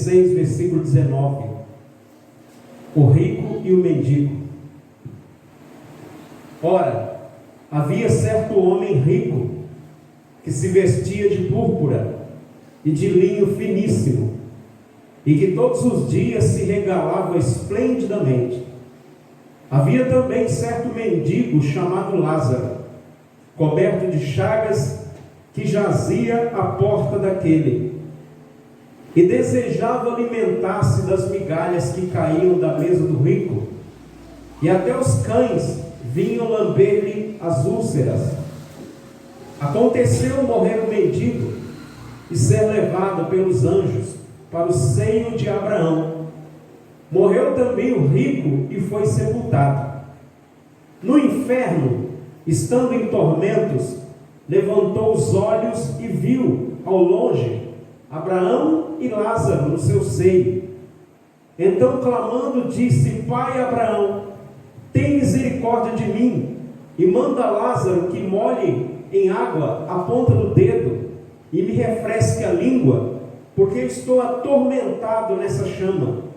16, versículo 19. O rico e o mendigo. Ora, havia certo homem rico, que se vestia de púrpura e de linho finíssimo, e que todos os dias se regalava esplendidamente. Havia também certo mendigo chamado Lázaro, coberto de chagas, que jazia à porta daquele, e desejava alimentar-se das migalhas que caíam da mesa do rico, e até os cães vinham lamber-lhe as úlceras. Aconteceu morrer o mendigo e ser levado pelos anjos para o seio de Abraão. Morreu também o rico e foi sepultado. No inferno, estando em tormentos, levantou os olhos e viu ao longe Abraão e Lázaro no seu seio. Então, clamando, disse: Pai Abraão, tem misericórdia de mim, e manda Lázaro que molhe em água a ponta do dedo e me refresque a língua, porque estou atormentado nessa chama.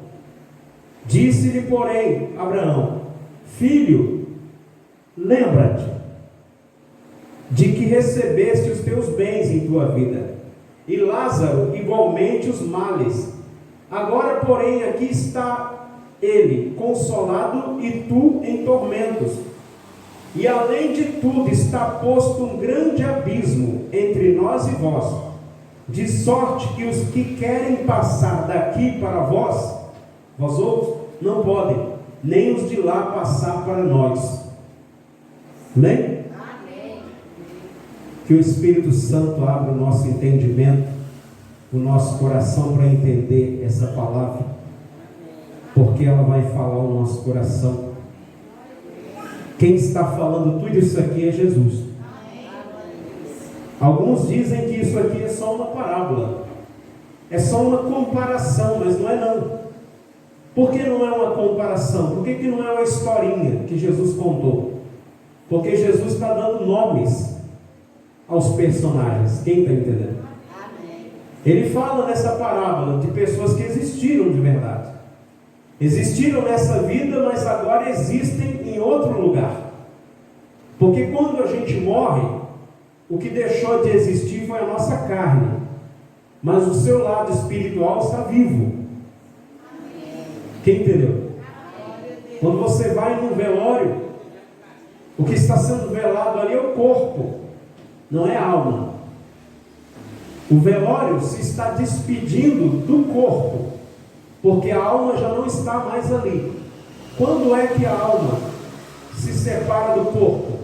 Disse-lhe, porém, Abraão: Filho, lembra-te de que recebeste os teus bens em tua vida, e Lázaro igualmente os males. Agora, porém, aqui está ele consolado e tu em tormentos. E além de tudo está posto um grande abismo entre nós e vós, de sorte que os que querem passar daqui para vós outros, não podem, nem os de lá passar para nós. Amém? Amém. Que o Espírito Santo abra o nosso entendimento, o nosso coração, para entender essa palavra, porque ela vai falar o nosso coração. Quem está falando tudo isso aqui é Jesus. Alguns dizem que isso aqui é só uma parábola, é só uma comparação, mas não é não. Por que não é uma comparação? Por que não é uma historinha que Jesus contou? Porque Jesus está dando nomes aos personagens. Quem está entendendo? Ele fala nessa parábola de pessoas que existiram de verdade. Existiram nessa vida, mas agora existem em outro lugar. Porque quando a gente morre, o que deixou de existir foi a nossa carne, mas o seu lado espiritual está vivo. Quem entendeu? Quando você vai num velório, o que está sendo velado ali é o corpo, não é a alma. O velório se está despedindo do corpo, porque a alma já não está mais ali. Quando é que a alma se separa do corpo?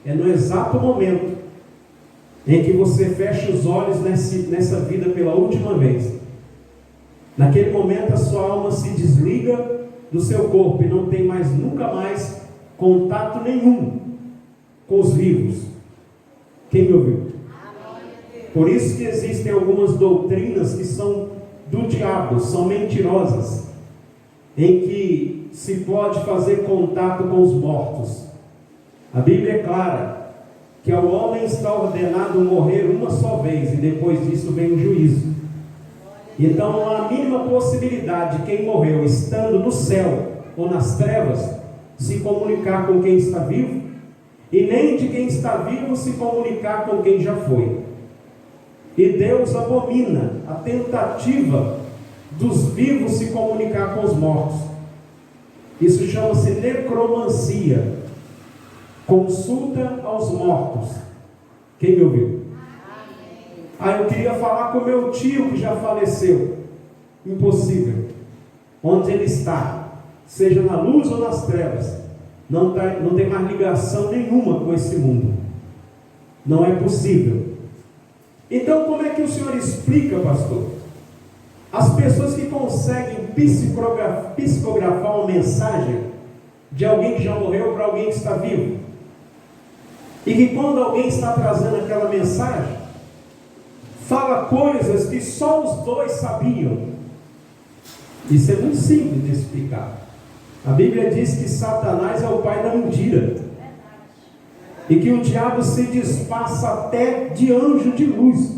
É no exato momento em que você fecha os olhos nessa vida pela última vez. Naquele momento a sua alma se desliga do seu corpo e não tem mais, nunca mais, contato nenhum com os vivos. Quem me ouviu? Por isso que existem algumas doutrinas que são do diabo, são mentirosas, em que se pode fazer contato com os mortos. A Bíblia é clara que ao homem está ordenado morrer uma só vez, e depois disso vem o juízo. Então não há a mínima possibilidade de quem morreu estando no céu ou nas trevas se comunicar com quem está vivo, e nem de quem está vivo se comunicar com quem já foi. E Deus abomina a tentativa dos vivos se comunicar com os mortos. Isso chama-se necromancia, consulta aos mortos. Quem me ouviu? Eu queria falar com meu tio que já faleceu. Impossível. Onde ele está, seja na luz ou nas trevas, não tem mais ligação nenhuma com esse mundo. Não é possível. Então, como é que o senhor explica, pastor? As pessoas que conseguem psicografar uma mensagem de alguém que já morreu para alguém que está vivo, e que quando alguém está trazendo aquela mensagem, fala coisas que só os dois sabiam. Isso é muito simples de explicar. A Bíblia diz que Satanás é o pai da mentira, e que o diabo se disfarça até de anjo de luz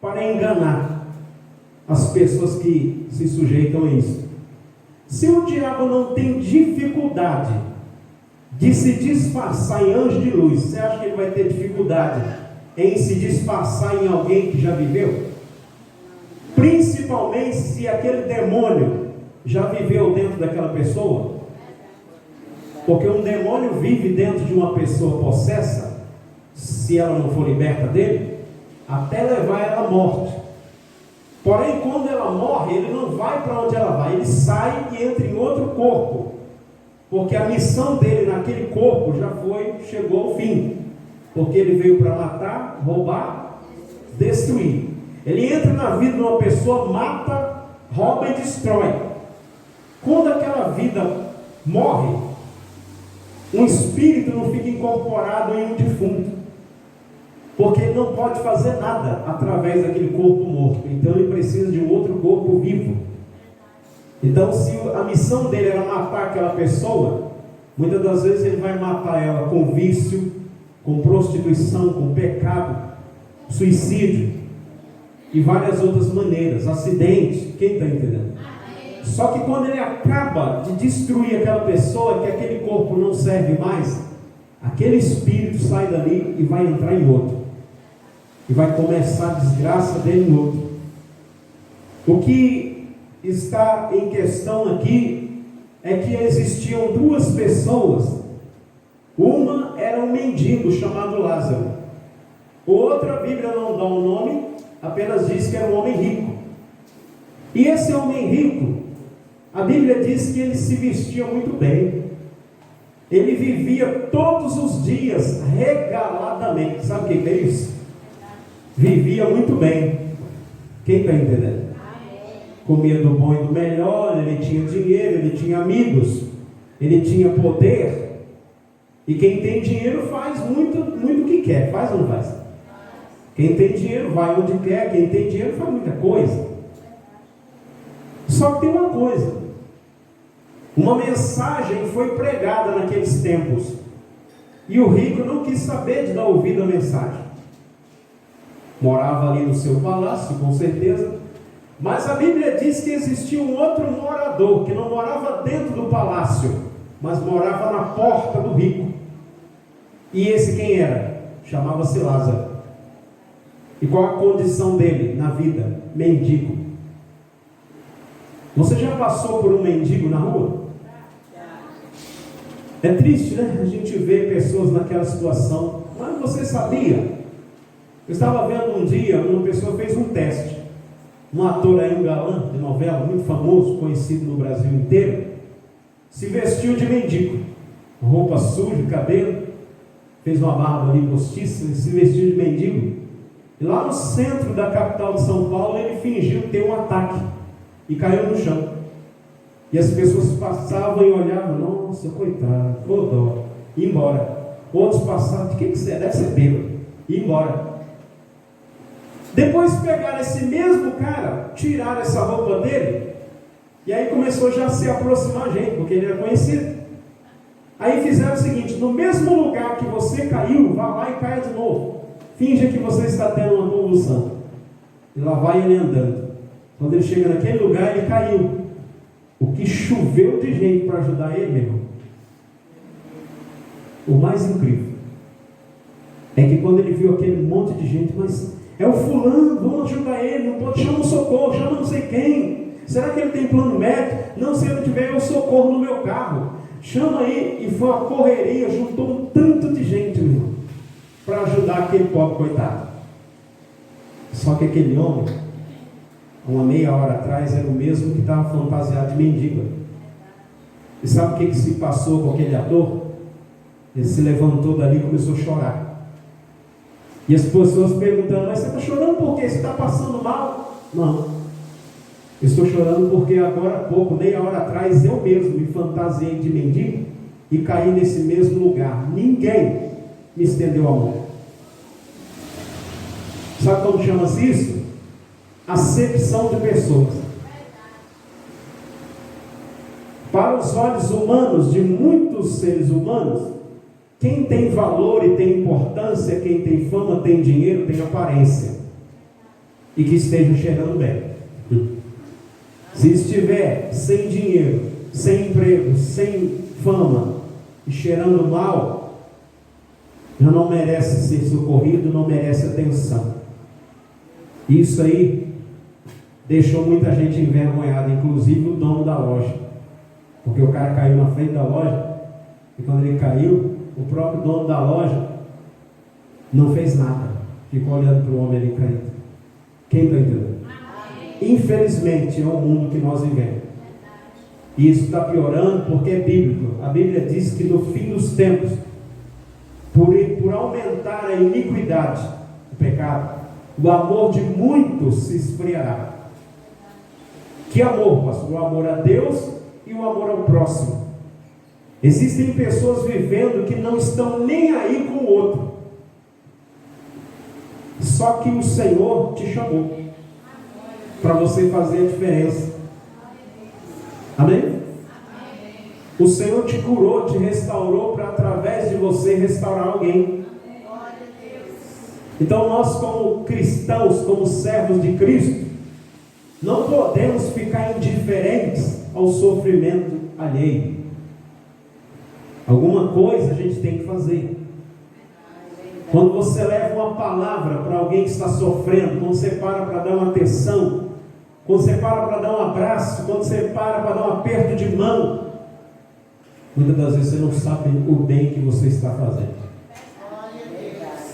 para enganar. as pessoas que se sujeitam a isso. Se o diabo não tem dificuldade de se disfarçar em anjo de luz, você acha que ele vai ter dificuldade em se disfarçar em alguém que já viveu? Principalmente se aquele demônio já viveu dentro daquela pessoa. Porque um demônio vive dentro de uma pessoa possessa, se ela não for liberta dele, até levar ela à morte. Porém, quando ela morre, ele não vai para onde ela vai, ele sai e entra em outro corpo, porque a missão dele naquele corpo chegou ao fim, porque ele veio para matar, roubar, destruir. Ele entra na vida de uma pessoa, mata, rouba e destrói. Quando aquela vida morre, um espírito não fica incorporado em um defunto, porque ele não pode fazer nada através daquele corpo morto. Então ele precisa de um outro corpo vivo. Então, se a missão dele era matar aquela pessoa, muitas das vezes ele vai matar ela com vício, com prostituição, com pecado, suicídio e várias outras maneiras, acidente. Quem está entendendo? Só que quando ele acaba de destruir aquela pessoa, que aquele corpo não serve mais, aquele espírito sai dali e vai entrar em outro, e vai começar a desgraça dele em outro. O que está em questão aqui é que existiam duas pessoas. Uma era um mendigo chamado Lázaro. Outra, a Bíblia não dá um nome, apenas diz que era um homem rico. E esse homem rico, a Bíblia diz que ele se vestia muito bem. Ele vivia todos os dias regaladamente. Sabe o que é isso? Vivia muito bem. Quem está entendendo? Comia do bom e do melhor. Ele tinha dinheiro, ele tinha amigos, ele tinha poder. E quem tem dinheiro faz muito o que quer. Faz ou não faz? Quem tem dinheiro vai onde quer. Quem tem dinheiro faz muita coisa. Só que tem uma coisa: uma mensagem foi pregada naqueles tempos, e o rico não quis saber de dar ouvido à mensagem. Morava ali no seu palácio, com certeza, mas a Bíblia diz que existia um outro morador, que não morava dentro do palácio, mas morava na porta do rico. E esse quem era? Chamava-se Lázaro. E qual a condição dele na vida? Mendigo. Você já passou por um mendigo na rua? É triste, né? A gente vê pessoas naquela situação. Mas você sabia? Eu estava vendo um dia, uma pessoa fez um teste. Um ator aí, um galã de novela, muito famoso, conhecido no Brasil inteiro, se vestiu de mendigo. Roupa suja, cabelo, fez uma barba ali postiça, se vestiu de mendigo. E lá no centro da capital de São Paulo, ele fingiu ter um ataque e caiu no chão. E as pessoas passavam e olhavam: nossa, coitado, ô dó, e embora. Outros passavam: o que você é? Deve ser bêbado, e embora. Depois pegaram esse mesmo cara, tiraram essa roupa dele, e aí começou já a se aproximar a gente, porque ele era conhecido. Aí fizeram o seguinte: no mesmo lugar que você caiu, vá lá e caia de novo. Finja que você está tendo uma convulsão. E lá vai ele andando. Quando ele chega naquele lugar, ele caiu. O que choveu de gente para ajudar ele, meu irmão. O mais incrível é que quando ele viu aquele monte de gente: mas é o fulano, vamos ajudar ele, não pode, chama um socorro, chama não sei quem. Será que ele tem plano médico? Não, se ele tiver, eu socorro no meu carro. Chama aí. E foi uma correria, juntou um tanto de gente, meu irmão, para ajudar aquele pobre coitado. Só que aquele homem, uma meia hora atrás, era o mesmo que estava fantasiado de mendigo. E sabe o que se passou com aquele ator? Ele se levantou dali e começou a chorar. E as pessoas perguntando: mas você está chorando por quê? Você está passando mal? Não, eu estou chorando porque agora há pouco, meia hora atrás, eu mesmo me fantasiei de mendigo e caí nesse mesmo lugar. Ninguém me estendeu a mão. Sabe como chama-se isso? Acepção de pessoas. Para os olhos humanos, de muitos seres humanos, quem tem valor e tem importância, quem tem fama, tem dinheiro, tem aparência, e que esteja cheirando bem. Se estiver sem dinheiro, sem emprego, sem fama e cheirando mal, já não merece ser socorrido, não merece atenção. Isso aí deixou muita gente envergonhada, inclusive o dono da loja, porque o cara caiu na frente da loja e quando ele caiu, o próprio dono da loja não fez nada, ficou olhando para o homem ali caído. Quem está entendendo? Infelizmente é o mundo que nós vivemos, e isso está piorando porque é bíblico. A Bíblia diz que no fim dos tempos, por aumentar a iniquidade, o pecado, o amor de muitos se esfriará. Que amor, pastor? O amor a Deus e o amor ao próximo. Existem pessoas vivendo que não estão nem aí com o outro. Só que o Senhor te chamou para você fazer a diferença. Amém? O Senhor te curou, te restaurou para através de você restaurar alguém. Então nós, como cristãos, como servos de Cristo, não podemos ficar indiferentes ao sofrimento alheio. Alguma coisa a gente tem que fazer. Quando você leva uma palavra para alguém que está sofrendo, quando você para dar uma atenção, quando você para dar um abraço, quando você para dar um aperto de mão, muitas das vezes você não sabe o bem que você está fazendo.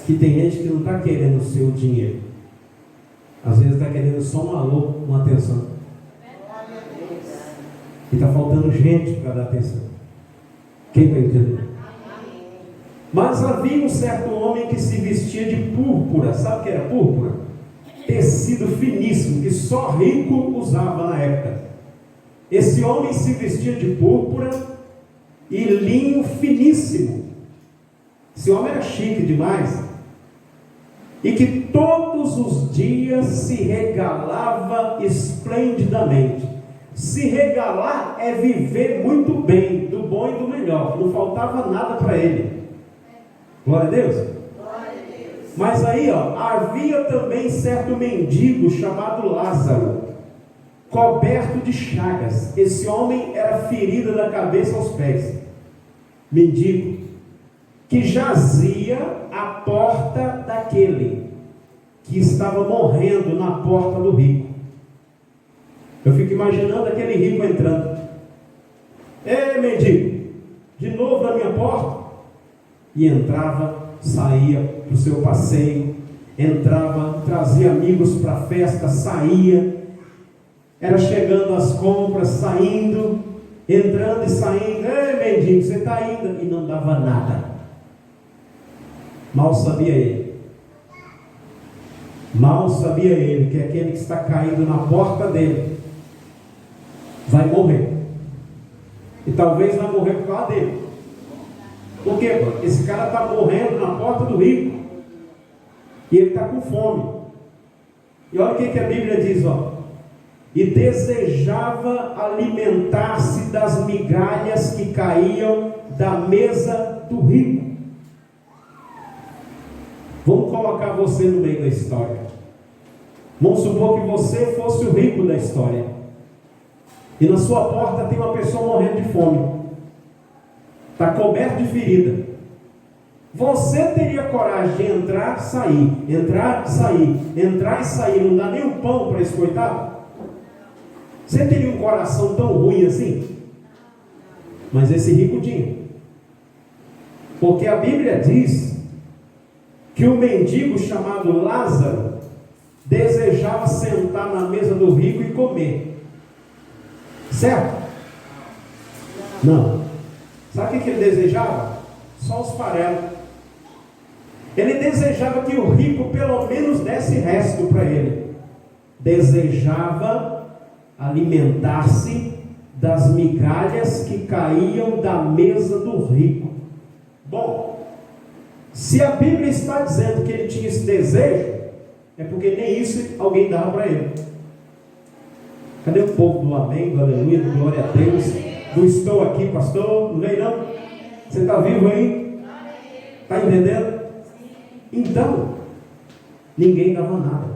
Que tem gente que não está querendo o seu dinheiro, às vezes está querendo só um alô, uma atenção, e está faltando gente para dar atenção. Quem está entendendo? Mas havia um certo homem que se vestia de púrpura. Sabe o que era púrpura? Tecido finíssimo, que só rico usava na época. Esse homem se vestia de púrpura e linho finíssimo. Esse homem era chique demais. E que todos os dias se regalava esplendidamente. Se regalar é viver muito bem, do bom e do melhor. Não faltava nada para ele. Glória a Deus. Mas aí, havia também certo mendigo chamado Lázaro, coberto de chagas. Esse homem era ferido da cabeça aos pés. Mendigo, que jazia à porta daquele que estava morrendo na porta do rico. Eu fico imaginando aquele rico entrando. Ei, mendigo, de novo na minha porta? E entrava, saía para o seu passeio, entrava, trazia amigos para a festa, saía, era chegando às compras, saindo, entrando e saindo. Ei, mendigo, você está indo? E não dava nada. Mal sabia ele que aquele que está caído na porta dele vai morrer, e talvez vai morrer por causa dele. Por quê? Esse cara está morrendo na porta do rico, e ele está com fome. E olha o que a Bíblia diz, e desejava alimentar-se das migalhas que caíam da mesa do rico. Vamos colocar você no meio da história. Vamos supor que você fosse o rico da história, e na sua porta tem uma pessoa morrendo de fome, está coberto de ferida. Você teria coragem de entrar e sair, entrar e sair, entrar e sair, não dá nem um pão para esse coitado? Você teria um coração tão ruim assim? Mas esse rico tinha, porque a Bíblia diz que o mendigo chamado Lázaro desejava sentar na mesa do rico e comer. Certo? Não. Sabe o que ele desejava? Só os farelos. Ele desejava que o rico pelo menos desse resto para ele. Desejava alimentar-se das migalhas que caíam da mesa do rico. Bom, se a Bíblia está dizendo que ele tinha esse desejo, é porque nem isso alguém dava para ele. Cadê o povo do amém, do aleluia, do glória a Deus? Do estou aqui, pastor? Não veio não? Você está vivo aí? Está entendendo? Então, ninguém dava nada.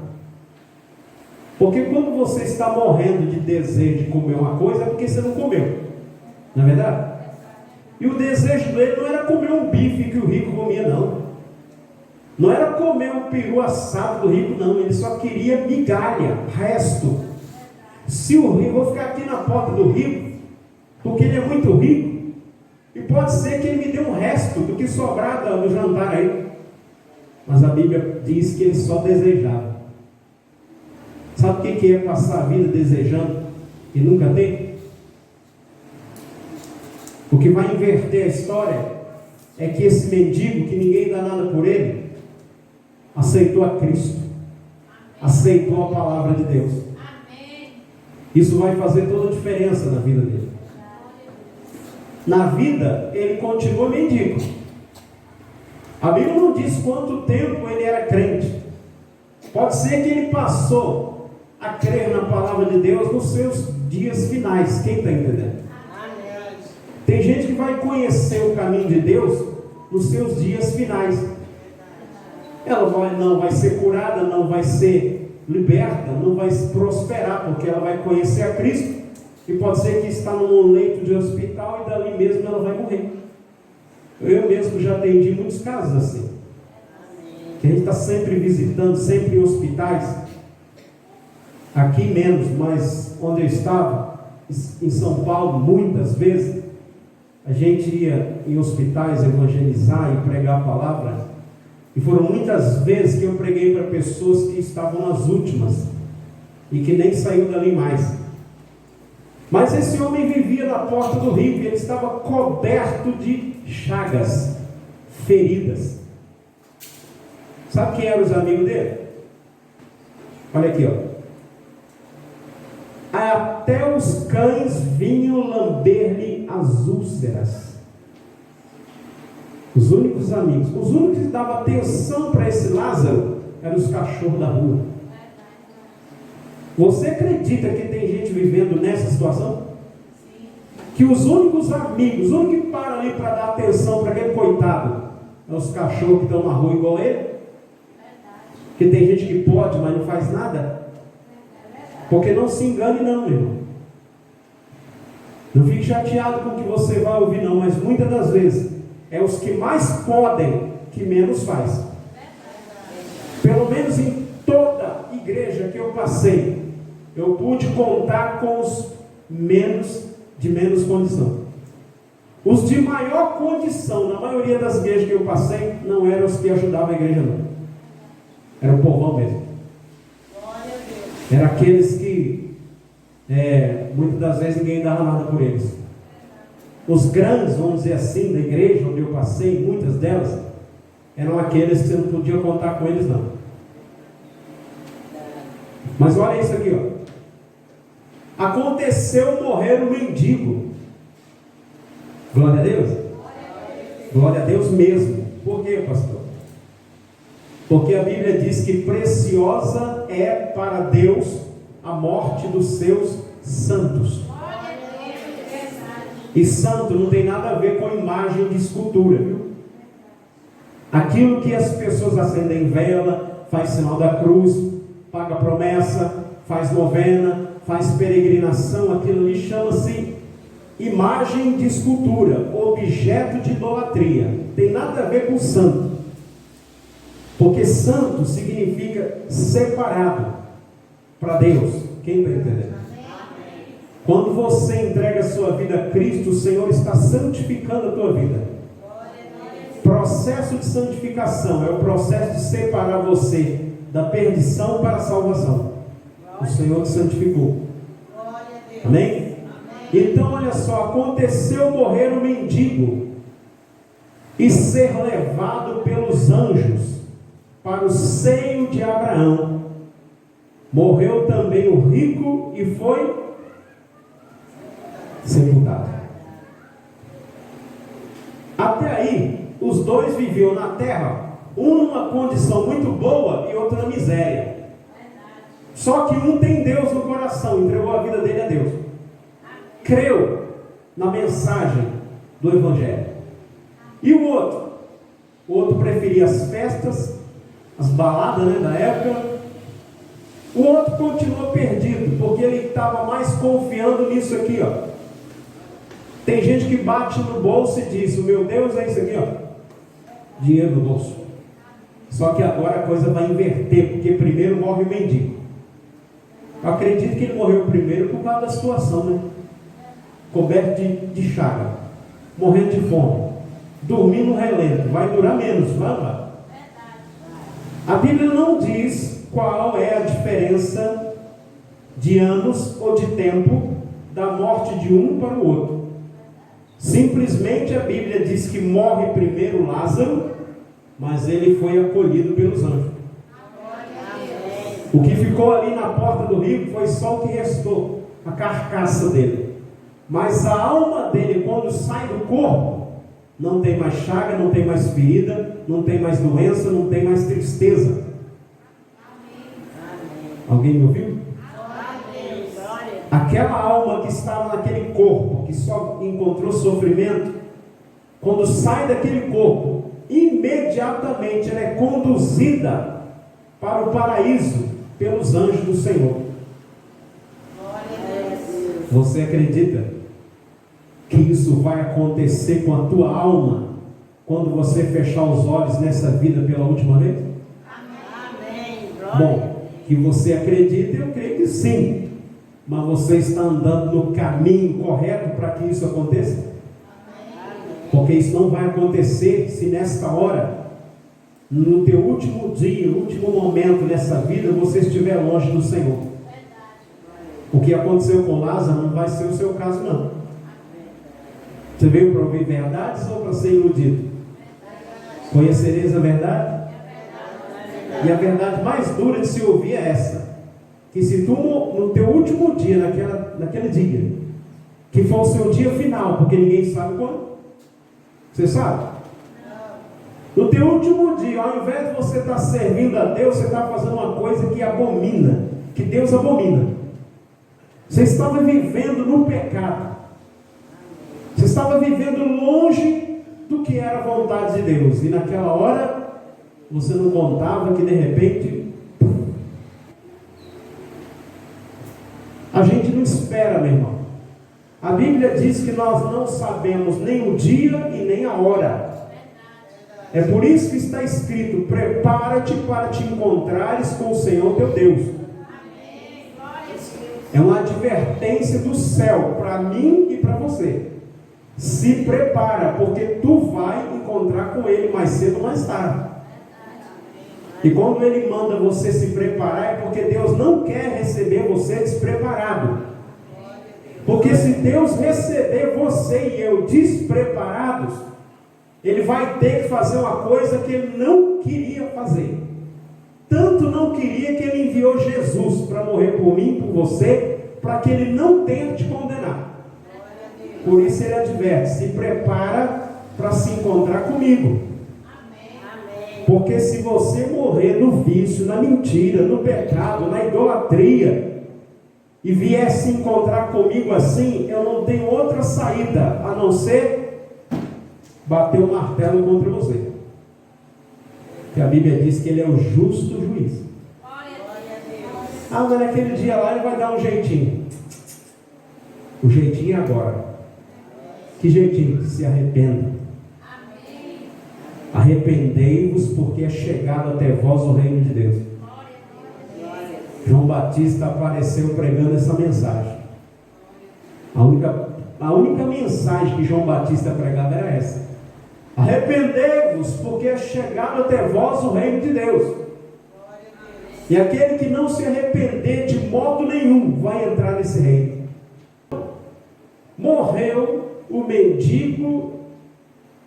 Porque quando você está morrendo de desejo de comer uma coisa, é porque você não comeu. Não é verdade? E o desejo dele não era comer um bife que o rico comia, não. Não era comer um peru assado do rico, não. Ele só queria migalha, resto. Se o rico, vou ficar aqui na porta do rico, porque ele é muito rico, e pode ser que ele me dê um resto do que sobrar do jantar aí. Mas a Bíblia diz que ele só desejava. Sabe o que é passar a vida desejando e nunca ter? O que vai inverter a história é que esse mendigo, que ninguém dá nada por ele, aceitou a Cristo, aceitou a palavra de Deus. Isso vai fazer toda a diferença na vida dele. Na vida, ele continua mendigo. A Bíblia não diz quanto tempo ele era crente. Pode ser que ele passou a crer na palavra de Deus nos seus dias finais. Quem está entendendo? Tem gente que vai conhecer o caminho de Deus nos seus dias finais. Ela não vai ser curada, não vai ser liberta, não vai prosperar, porque ela vai conhecer a Cristo. E pode ser que está num leito de hospital e dali mesmo ela vai morrer. Eu mesmo já atendi muitos casos assim. Que a gente está sempre visitando, sempre em hospitais. Aqui menos, mas onde eu estava, em São Paulo, muitas vezes, a gente ia em hospitais evangelizar e pregar a palavra. E foram muitas vezes que eu preguei para pessoas que estavam nas últimas e que nem saiu dali mais. Mas esse homem vivia na porta do rico e ele estava coberto de chagas, feridas. Sabe quem eram os amigos dele? Olha aqui, ó. Até os cães vinham lamber-lhe as úlceras. Os únicos amigos, os únicos que davam atenção para esse Lázaro eram os cachorros da rua. Você acredita que tem gente vivendo nessa situação? Sim. Que os únicos amigos, os únicos que param ali para dar atenção para aquele coitado, é os cachorros que estão na rua igual ele? Verdade. Que tem gente que pode, mas não faz nada? Porque não se engane não, meu irmão. Não fique chateado com o que você vai ouvir não, mas muitas das vezes é os que mais podem que menos faz. Pelo menos em toda igreja que eu passei, eu pude contar com os de menos condição. Os de maior condição, na maioria das igrejas que eu passei, não eram os que ajudavam a igreja não. Era o povão mesmo. Era aqueles que muitas das vezes ninguém dava nada por eles. Os grandes, vamos dizer assim, da igreja onde eu passei, muitas delas, eram aqueles que você não podia contar com eles não. Mas olha isso aqui, ó. Aconteceu morrer um mendigo. Glória a Deus. Glória a Deus mesmo. Por quê, pastor? Porque a Bíblia diz que preciosa é para Deus a morte dos seus santos. E santo não tem nada a ver com imagem de escultura, viu? Aquilo que as pessoas acendem vela, faz sinal da cruz, paga promessa, faz novena, faz peregrinação, aquilo ali chama-se imagem de escultura, objeto de idolatria. Tem nada a ver com santo. Porque santo significa separado para Deus. Quem está entendendo? Quando você entrega a sua vida a Cristo, o Senhor está santificando a tua vida. Processo de santificação é o processo de separar você da perdição para a salvação. O Senhor te santificou. Amém? Então olha só, aconteceu morrer o mendigo e ser levado pelos anjos para o seio de Abraão. Morreu também o rico e foi sepultado. Até aí, os dois viviam na terra, um numa condição muito boa e outro na miséria. Só que um tem Deus no coração, entregou a vida dele a Deus, creu na mensagem do Evangelho. E o outro preferia as festas, as baladas, da época, O outro continua perdido, porque ele estava mais confiando nisso aqui, ó. Tem gente que bate no bolso e diz: o meu Deus é isso aqui, ó, dinheiro no bolso. Só que agora a coisa vai inverter, porque primeiro morre o mendigo. Eu acredito que ele morreu primeiro por causa da situação, né? Coberto de chaga, morrendo de fome, dormindo no relento. Vai durar menos, vai lá. A Bíblia não diz qual é a diferença de anos ou de tempo da morte de um para o outro. Simplesmente a Bíblia diz que morre primeiro Lázaro, mas ele foi acolhido pelos anjos. O que ficou ali na porta do rico foi só o que restou, a carcaça dele. Mas a alma dele, quando sai do corpo, não tem mais chaga, não tem mais ferida, não tem mais doença, não tem mais tristeza. Alguém me ouviu? Aquela alma que estava naquele corpo, que só encontrou sofrimento, quando sai daquele corpo, imediatamente ela é conduzida para o paraíso pelos anjos do Senhor. Você acredita que isso vai acontecer com a tua alma quando você fechar os olhos nessa vida pela última vez? Amém. Bom, que você acredita, eu creio que sim. Mas você está andando no caminho correto para que isso aconteça? Porque isso não vai acontecer se nesta hora, no teu último dia, no último momento nessa vida, você estiver longe do Senhor. O que aconteceu com Lázaro não vai ser o seu caso, não. Você veio para ouvir verdades ou para ser iludido? Conhecereis a verdade? E a verdade mais dura de se ouvir é essa: que se tu no teu último dia, naquele dia, que for o seu dia final, porque ninguém sabe quando. Você sabe? No teu último dia, ao invés de você estar servindo a Deus, você está fazendo uma coisa que abomina, que Deus abomina. Você estava vivendo no pecado. Você estava vivendo longe do que era a vontade de Deus. E naquela hora, você não contava que de repente... A gente não espera, meu irmão. A Bíblia diz que nós não sabemos nem o dia e nem a hora. É por isso que está escrito: prepara-te para te encontrares com o Senhor teu Deus. É uma advertência do céu para mim e para você. Se prepara, porque tu vai encontrar com Ele mais cedo ou mais tarde. E quando Ele manda você se preparar, é porque Deus não quer receber você despreparado. Porque se Deus receber você e eu despreparados, Ele vai ter que fazer uma coisa que Ele não queria fazer. Tanto não queria que Ele enviou Jesus para morrer por mim, por você, para que Ele não tenha que te condenar. Por isso Ele adverte: se prepara para se encontrar comigo. Porque se você morrer no vício, na mentira, no pecado, na idolatria, e vier se encontrar comigo assim, eu não tenho outra saída a não ser bater o martelo contra você. Que a Bíblia diz que Ele é o justo juiz. Ah, mas naquele dia lá Ele vai dar um jeitinho. O jeitinho é agora. Que jeitinho? Se arrependa. Arrependei-vos, porque é chegado até vós o reino de Deus. João Batista apareceu pregando essa mensagem. A única mensagem que João Batista pregava era essa: arrependei-vos, porque é chegado até vós o reino de Deus. E aquele que não se arrepender de modo nenhum vai entrar nesse reino. Morreu o mendigo.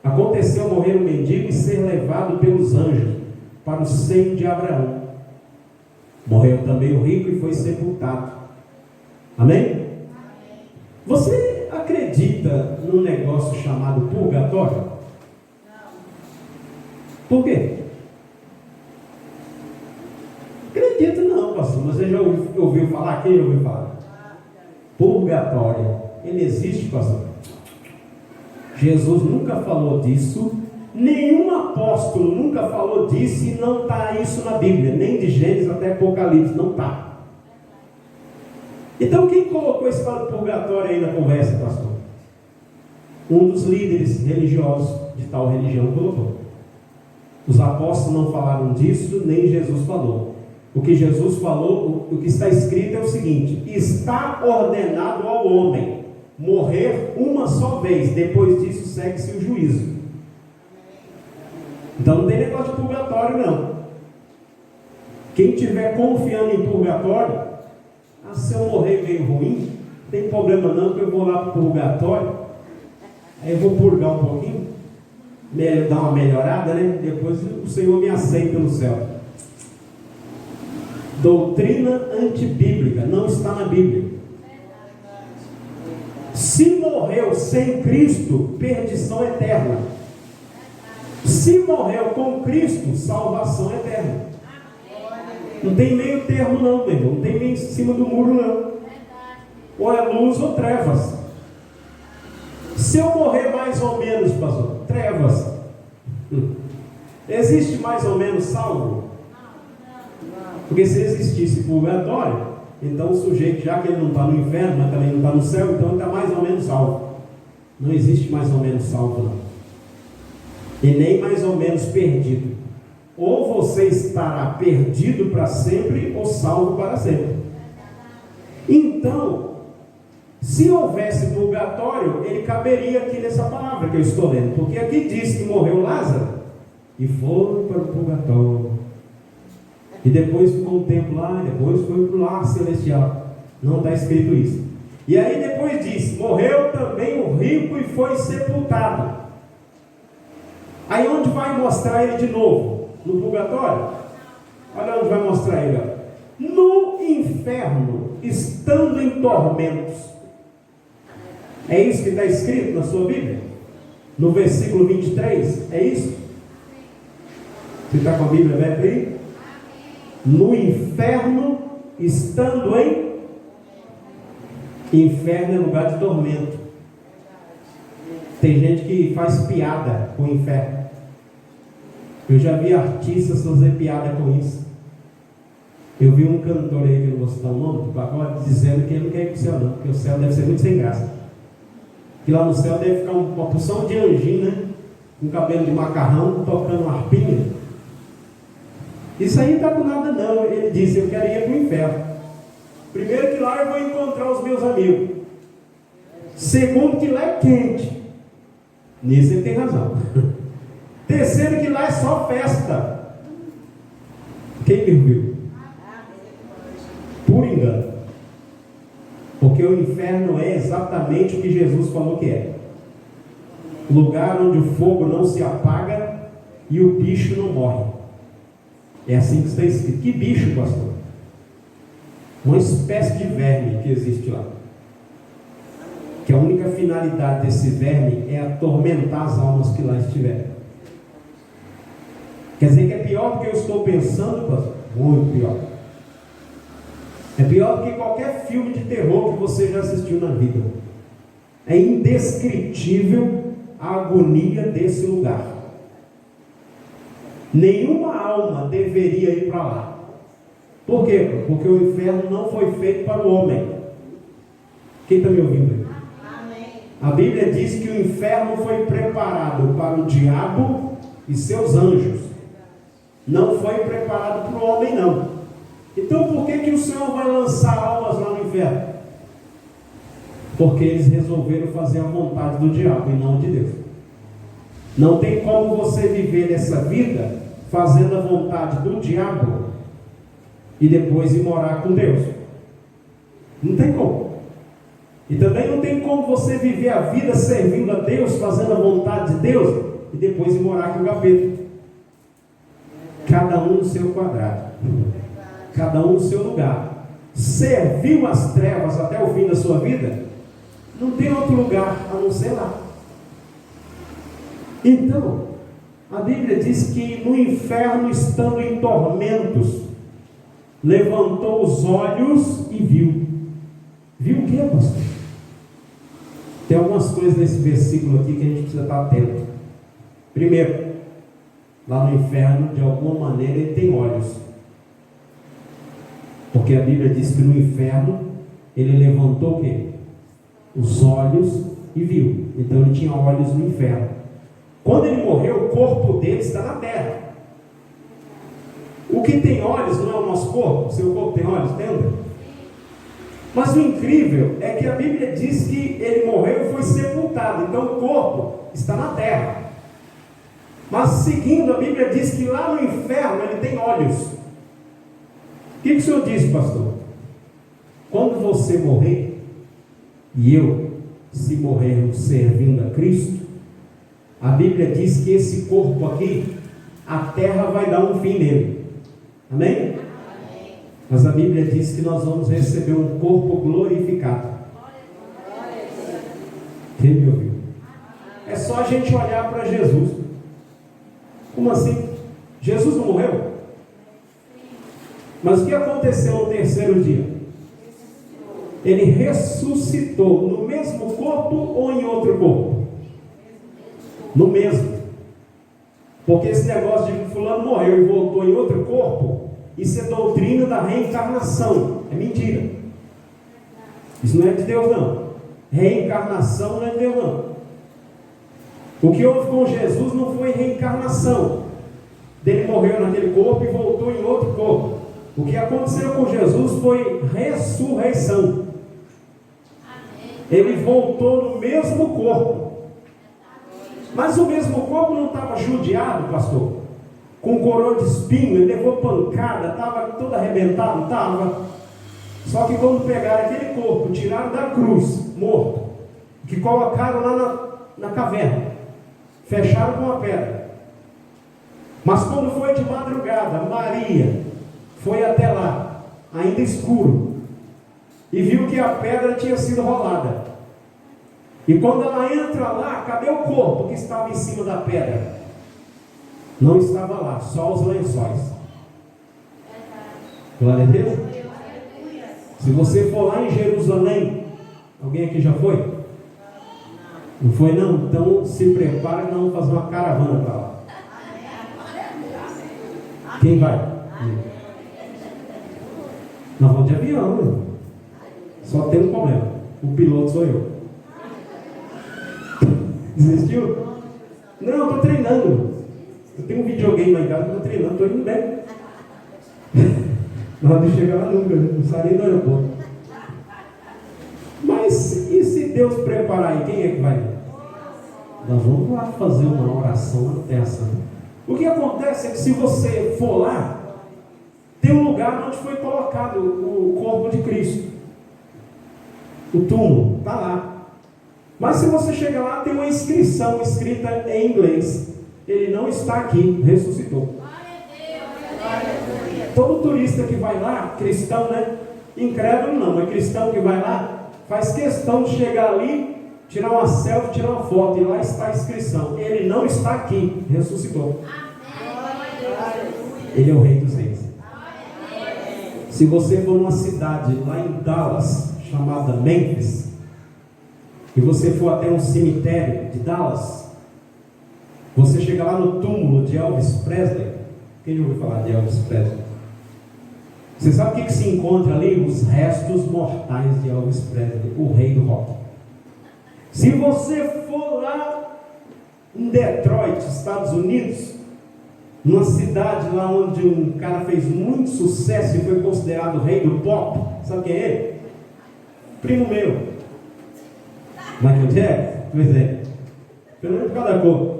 Aconteceu morrer o mendigo e ser levado pelos anjos para o seio de Abraão. Morreu também o rico e foi sepultado. Amém? Você acredita num negócio chamado purgatório? Não. Por quê? Acredito não, pastor. Você já ouviu falar? Quem ouviu falar? Purgatório. Ele existe, pastor? Jesus nunca falou disso, nenhum apóstolo nunca falou disso, e não está isso na Bíblia, nem de Gênesis até Apocalipse, não está. Então quem colocou esse purgatório aí na conversa, pastor? Um dos líderes religiosos de tal religião colocou. Os apóstolos não falaram disso, nem Jesus falou. O que Jesus falou, o que está escrito é o seguinte: está ordenado ao homem morrer uma só vez, depois disso segue-se o juízo. Então não tem negócio de purgatório não. Quem estiver confiando em purgatório, se eu morrer meio ruim, não tem problema não, que eu vou lá para o purgatório, aí eu vou purgar um pouquinho, dar uma melhorada, né? Depois o Senhor me aceita no céu. Doutrina antibíblica, não está na Bíblia. Se morreu sem Cristo, perdição eterna. Se morreu com Cristo, salvação eterna. Não tem meio termo não, meu irmão. Não tem meio em cima do muro não. Ou é luz ou trevas. Se eu morrer mais ou menos, pastor, trevas. Existe mais ou menos salvo? Porque se existisse purgatório, então o sujeito, já que ele não está no inferno, mas também não está no céu, então ele está mais ou menos salvo. Não existe mais ou menos salvo não. E nem mais ou menos perdido. Ou você estará perdido para sempre, ou salvo para sempre. Então, se houvesse purgatório, ele caberia aqui nessa palavra que eu estou lendo. Porque aqui diz que morreu Lázaro e foi para o purgatório. E depois ficou um tempo lá, e depois foi para o lar celestial. Não está escrito isso. E aí depois diz: morreu também o rico e foi sepultado. Aí onde vai mostrar ele de novo? No purgatório? Olha onde vai mostrar ele. No inferno, estando em tormentos. É isso que está escrito na sua Bíblia? No versículo 23, é isso? Você está com a Bíblia aberta aí? No inferno, estando em... Inferno é lugar de tormento. Tem gente que faz piada com o inferno. Eu já vi artistas fazer piada com isso. Eu vi um cantor aí, que eu não vou citar o nome do pacote, dizendo que ele não quer ir para o céu não, porque o céu deve ser muito sem graça. Que lá no céu deve ficar uma porção de anjinho, né? Com cabelo de macarrão, tocando uma harpinha. Isso aí não está com nada não. Ele disse: eu quero ir para o inferno. Primeiro que lá eu vou encontrar os meus amigos. Segundo que lá é quente. Nisso ele tem razão. Terceiro que lá é só festa. Quem me viu? Por engano. Porque o inferno é exatamente o que Jesus falou que é. Lugar onde o fogo não se apaga e o bicho não morre. É assim que está escrito. Que bicho, pastor? Uma espécie de verme que existe lá. Que a única finalidade desse verme é atormentar as almas que lá estiverem. Quer dizer que é pior do que eu estou pensando, pastor? Muito pior. É pior do que qualquer filme de terror que você já assistiu na vida. É indescritível a agonia desse lugar. Nenhuma alma deveria ir para lá. Por quê? Porque o inferno não foi feito para o homem. Quem está me ouvindo? A Bíblia diz que o inferno foi preparado para o diabo e seus anjos. Não foi preparado para o homem, não. Então por que o Senhor vai lançar almas lá no inferno? Porque eles resolveram fazer a vontade do diabo e não de Deus. Não tem como você viver nessa vida fazendo a vontade do diabo e depois ir morar com Deus. Não tem como. E também não tem como você viver a vida servindo a Deus, fazendo a vontade de Deus e depois ir morar com o capeta. Cada um no seu quadrado. Cada um no seu lugar. Serviu as trevas até o fim da sua vida? Não tem outro lugar a não ser lá. Então, a Bíblia diz que no inferno, estando em tormentos, levantou os olhos e viu. Viu o que, pastor? Tem algumas coisas nesse versículo aqui que a gente precisa estar atento. Primeiro, lá no inferno, de alguma maneira, ele tem olhos. Porque a Bíblia diz que no inferno Ele levantou o quê? Os olhos e viu. Então ele tinha olhos no inferno. Quando ele morreu, o corpo dele está na terra. O que tem olhos não é o nosso corpo? O seu corpo tem olhos, lembra? Mas o incrível é que a Bíblia diz que ele morreu e foi sepultado. Então o corpo está na terra. Mas seguindo, a Bíblia diz que lá no inferno ele tem olhos. O que o Senhor disse, pastor? Quando você morrer, e eu, se morrermos servindo a Cristo, a Bíblia diz que esse corpo aqui, a terra vai dar um fim nele. Amém? Amém. Mas a Bíblia diz que nós vamos receber um corpo glorificado. Quem me ouviu? É só a gente olhar para Jesus. Como assim? Jesus não morreu? Mas o que aconteceu no terceiro dia? Ele ressuscitou no mesmo corpo ou em outro corpo? No mesmo. Porque esse negócio de que fulano morreu e voltou em outro corpo, isso é doutrina da reencarnação. É mentira. Isso não é de Deus, não. Reencarnação não é de Deus, não. O que houve com Jesus não foi reencarnação. Ele morreu naquele corpo e voltou em outro corpo. O que aconteceu com Jesus foi ressurreição. Ele voltou no mesmo corpo. Mas o mesmo corpo não estava judiado, pastor? Com coroa de espinho, ele levou pancada, estava todo arrebentado, estava. Só que quando pegaram aquele corpo, tiraram da cruz, morto, que colocaram lá na caverna, fecharam com a pedra. Mas quando foi de madrugada, Maria foi até lá, ainda escuro, e viu que a pedra tinha sido rolada. E quando ela entra lá, cadê o corpo que estava em cima da pedra? Não estava lá, só os lençóis. Glória a Deus. Se você for lá em Jerusalém, alguém aqui já foi? Não foi não? Então se prepara que nós vamos fazer uma caravana para lá. Quem vai? Nós vamos de avião, né? Só tem um problema. O piloto sou eu. Desistiu? Não, eu estou treinando. Eu tenho um videogame lá em casa, estou treinando, estou indo bem. Não vai chegar lá nunca, não sai nem do aeroporto. Mas e se Deus preparar aí, quem é que vai? Nós vamos lá fazer uma oração até essa. O que acontece é que se você for lá, tem um lugar onde foi colocado o corpo de Cristo. O túmulo está lá. Mas se você chegar lá, tem uma inscrição escrita em inglês. Ele não está aqui, ressuscitou. Todo turista que vai lá, cristão, né? Incrédulo não, mas cristão que vai lá, faz questão de chegar ali, tirar uma selfie, tirar uma foto, e lá está a inscrição. Ele não está aqui, ressuscitou. Ele é o Rei dos Reis. Se você for numa cidade lá em Dallas, chamada Memphis, e você for até um cemitério de Dallas, você chega lá no túmulo de Elvis Presley. Quem já ouviu falar de Elvis Presley? Você sabe o que se encontra ali? Os restos mortais de Elvis Presley, o rei do rock. Se você for lá em Detroit, Estados Unidos, numa cidade lá onde um cara fez muito sucesso e foi considerado o rei do pop, sabe quem é ele? Primo meu, Michael Jackson. Pois é, pelo menos por causa da cor,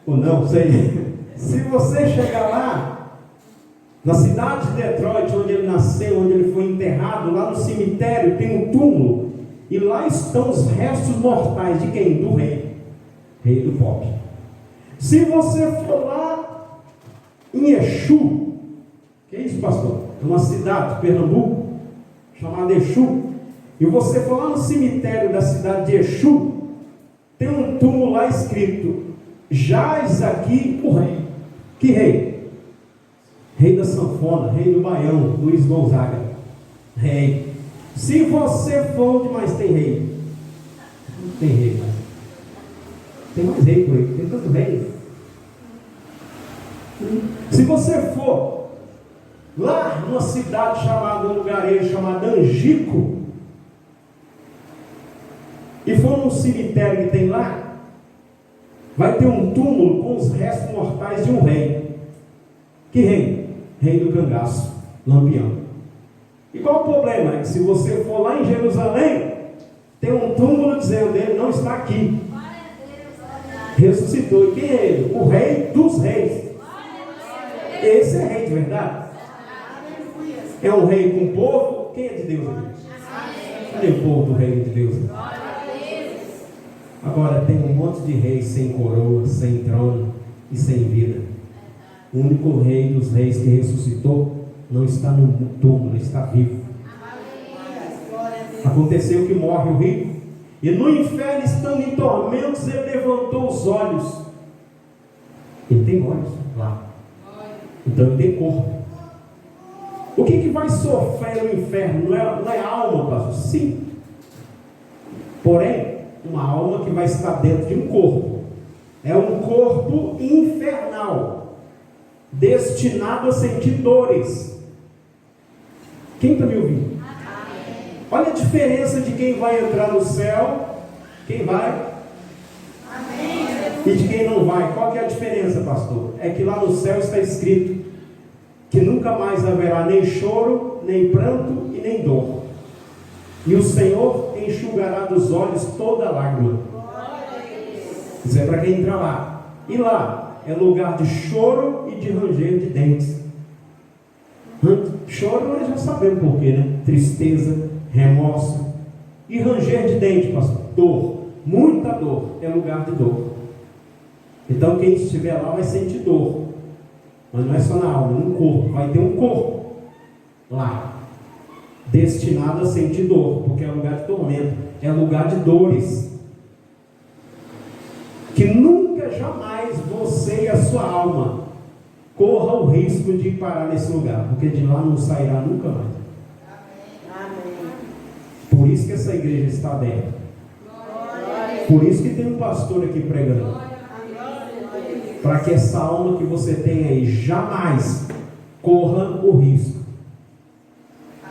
ou não, sei. Se você chegar lá na cidade de Detroit, onde ele nasceu, onde ele foi enterrado, lá no cemitério tem um túmulo, e lá estão os restos mortais de quem? Do rei do pop. Se você for lá em Exu, que é isso, pastor? É uma cidade de Pernambuco chamada Exu, e você for lá no cemitério da cidade de Exu, tem um túmulo lá escrito: jaz aqui o rei. Que rei? Rei da sanfona, rei do baião, Luiz Gonzaga. Rei. Se você for, onde mais tem rei? Não tem rei mais. Tem mais rei por aí, tem tanto rei. Se você for lá numa cidade chamada, um lugarejo chamado Angico, e for num cemitério que tem lá, vai ter um túmulo com os restos mortais de um rei. Que rei? Rei do cangaço, Lampião. E qual o problema? É que se você for lá em Jerusalém, tem um túmulo dizendo ele não está aqui. Ressuscitou. E quem é ele? O rei dos reis. Esse é rei de verdade. É um rei com povo. Quem é de Deus aqui? Cadê o povo do reino de Deus? Agora tem um monte de reis sem coroa, sem trono e sem vida. O único rei dos reis que ressuscitou não está no túmulo, está vivo. Aconteceu que morre o rico, e no inferno, estando em tormentos, ele levantou os olhos. Ele tem olhos lá. Então ele tem corpo. O que vai sofrer no inferno? Não é alma, pastor? Sim. Porém, uma alma que vai estar dentro de um corpo. É um corpo infernal, destinado a sentir dores. Quem está me ouvindo? Olha a diferença de quem vai entrar no céu, quem vai, e de quem não vai. Qual que é a diferença, pastor? É que lá no céu está escrito que nunca mais haverá nem choro, nem pranto e nem dor. E o Senhor enxugará dos olhos toda lágrima. Isso é para quem entra lá. E lá é lugar de choro e de ranger de dentes. Choro nós já sabemos por quê, né? Tristeza, remorso. E ranger de dente, pastor, dor, muita dor, é lugar de dor. Então quem estiver lá vai sentir dor, mas não é só na alma, no corpo. Vai ter um corpo lá, destinado a sentir dor, porque é lugar de tormento, é lugar de dores, que nunca, jamais você e a sua alma corra o risco de parar nesse lugar, porque de lá não sairá nunca mais. Por isso que essa igreja está aberta. Por isso que tem um pastor aqui pregando. Para que essa alma que você tem aí jamais corra o risco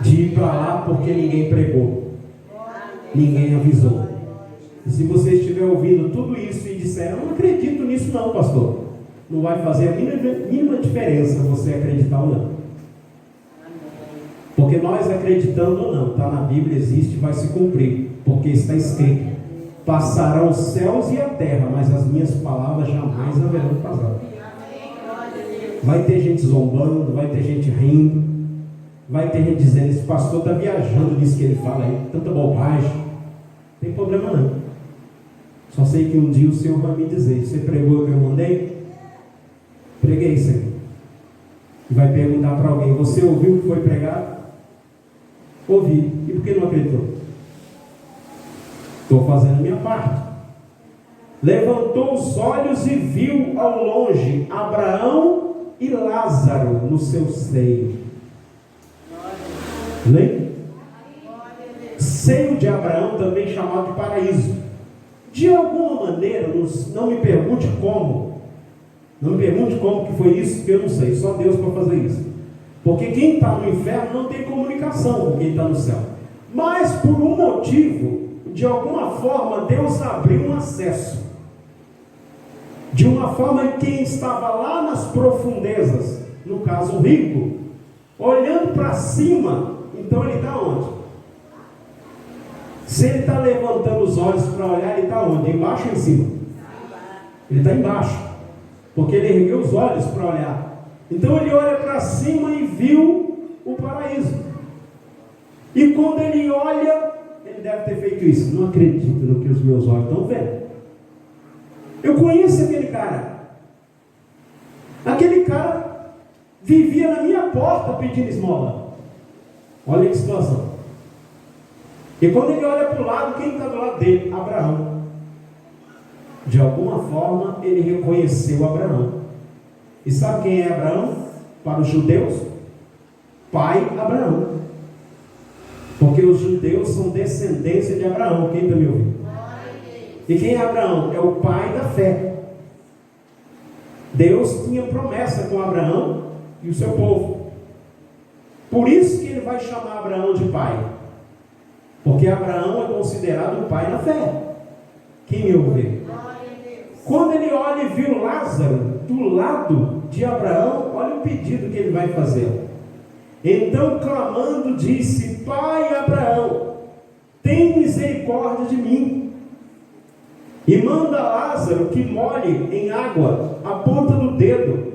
de ir para lá porque ninguém pregou, ninguém avisou. E se você estiver ouvindo tudo isso e disser, eu não acredito nisso não, pastor, não vai fazer a mínima diferença você acreditar ou não. Porque nós acreditando ou não, está na Bíblia, existe, vai se cumprir, porque está escrito: passarão os céus e a terra, mas as minhas palavras jamais haverão de passar. Vai ter gente zombando, vai ter gente rindo, vai ter gente dizendo, esse pastor está viajando nisso que ele fala aí, tanta bobagem. Não tem problema não. Só sei que um dia o Senhor vai me dizer, você pregou o que eu mandei? Preguei isso aqui. E vai perguntar para alguém, você ouviu o que foi pregado? Ouvi. E por que não acreditou? Estou fazendo a minha parte. Levantou os olhos e viu ao longe Abraão e Lázaro no seu seio. Lembra? Seio de Abraão, também chamado de paraíso. De alguma maneira, não me pergunte como. Não me pergunte como que foi isso, que eu não sei. Só Deus para fazer isso. Porque quem está no inferno não tem comunicação com quem está no céu. Mas por um motivo, de alguma forma, Deus abriu um acesso. De uma forma que quem estava lá nas profundezas, no caso o rico, olhando para cima, então ele está onde? Se ele está levantando os olhos para olhar, ele está onde? Embaixo ou em cima? Ele está embaixo, porque ele ergueu os olhos para olhar. Então ele olha para cima e viu o paraíso. E quando ele olha, ele deve ter feito isso. Não acredito no que os meus olhos estão vendo. Eu conheço aquele cara. Aquele cara vivia na minha porta pedindo esmola. Olha que situação. E quando ele olha para o lado, quem está do lado dele? Abraão. De alguma forma ele reconheceu Abraão. E sabe quem é Abraão? Para os judeus, pai Abraão. Porque os judeus são descendência de Abraão. Quem está me ouvindo? E quem é Abraão? É o pai da fé. Deus tinha promessa com Abraão e o seu povo. Por isso que ele vai chamar Abraão de pai. Porque Abraão é considerado o pai da fé. Quem me ouve? Quando ele olha e viu Lázaro do lado de Abraão, olha o pedido que ele vai fazer. Então, clamando, disse: Pai Abraão, tem misericórdia de mim, e manda Lázaro que molhe em água a ponta do dedo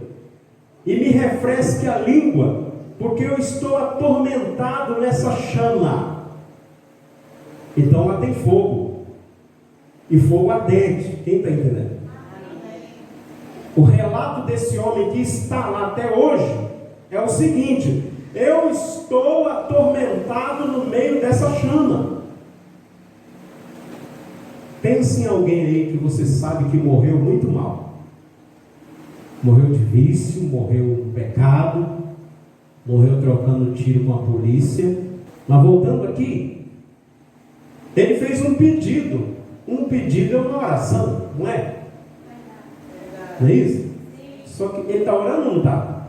e me refresque a língua, porque eu estou atormentado nessa chama. Então lá tem fogo, e fogo ardente. Quem está entendendo? O relato desse homem que está lá até hoje é o seguinte: eu estou atormentado no meio dessa chama. Pense em alguém aí que você sabe que morreu muito mal. Morreu de vício, morreu no pecado, morreu trocando tiro com a polícia. Mas voltando aqui, ele fez um pedido. Um pedido é uma oração, não é? Não é isso? Só que ele está orando ou não está?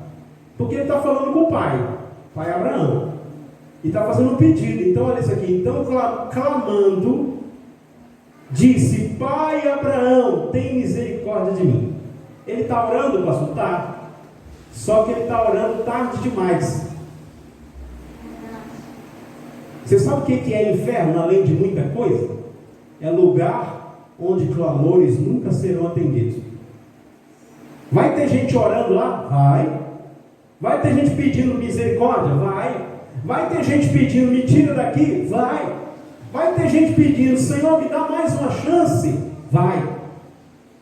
Porque ele está falando com o pai Abraão, e está fazendo um pedido. Então olha isso aqui. Então clamando, disse: Pai Abraão, tem misericórdia de mim. Ele está orando, pastor? Tá. Só que ele está orando tarde demais. Você sabe o que é inferno, além de muita coisa? É lugar onde clamores nunca serão atendidos. Vai ter gente orando lá? Vai. Vai ter gente pedindo misericórdia? Vai. Vai ter gente pedindo: me tira daqui? Vai. Vai ter gente pedindo: Senhor, me dá mais uma chance? Vai.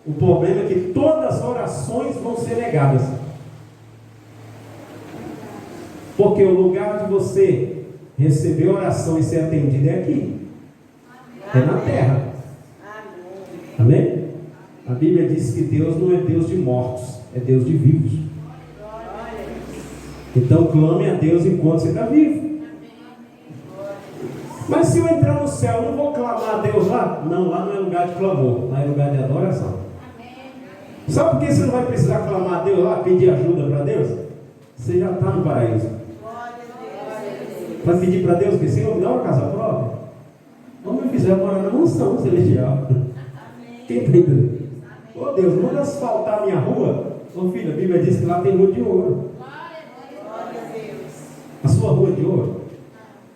O problema é que todas as orações vão ser negadas. Porque o lugar de você receber oração e ser atendido é aqui. É na terra. Amém? A Bíblia diz que Deus não é Deus de mortos, é Deus de vivos. Então clame a Deus enquanto você está vivo. Mas se eu entrar no céu, eu não vou clamar a Deus lá? Não, lá não é lugar de clamor, lá é lugar de adoração. Sabe por que você não vai precisar clamar a Deus lá, pedir ajuda para Deus? Você já está no paraíso. Vai pedir para Deus que: Senhor, me dá uma casa própria? Ou me fizer morar na mansão celestial? Quem está entendendo? Ô Deus, manda asfaltar a minha rua. Ô filho, a Bíblia diz que lá tem rua de ouro. A sua rua é de ouro?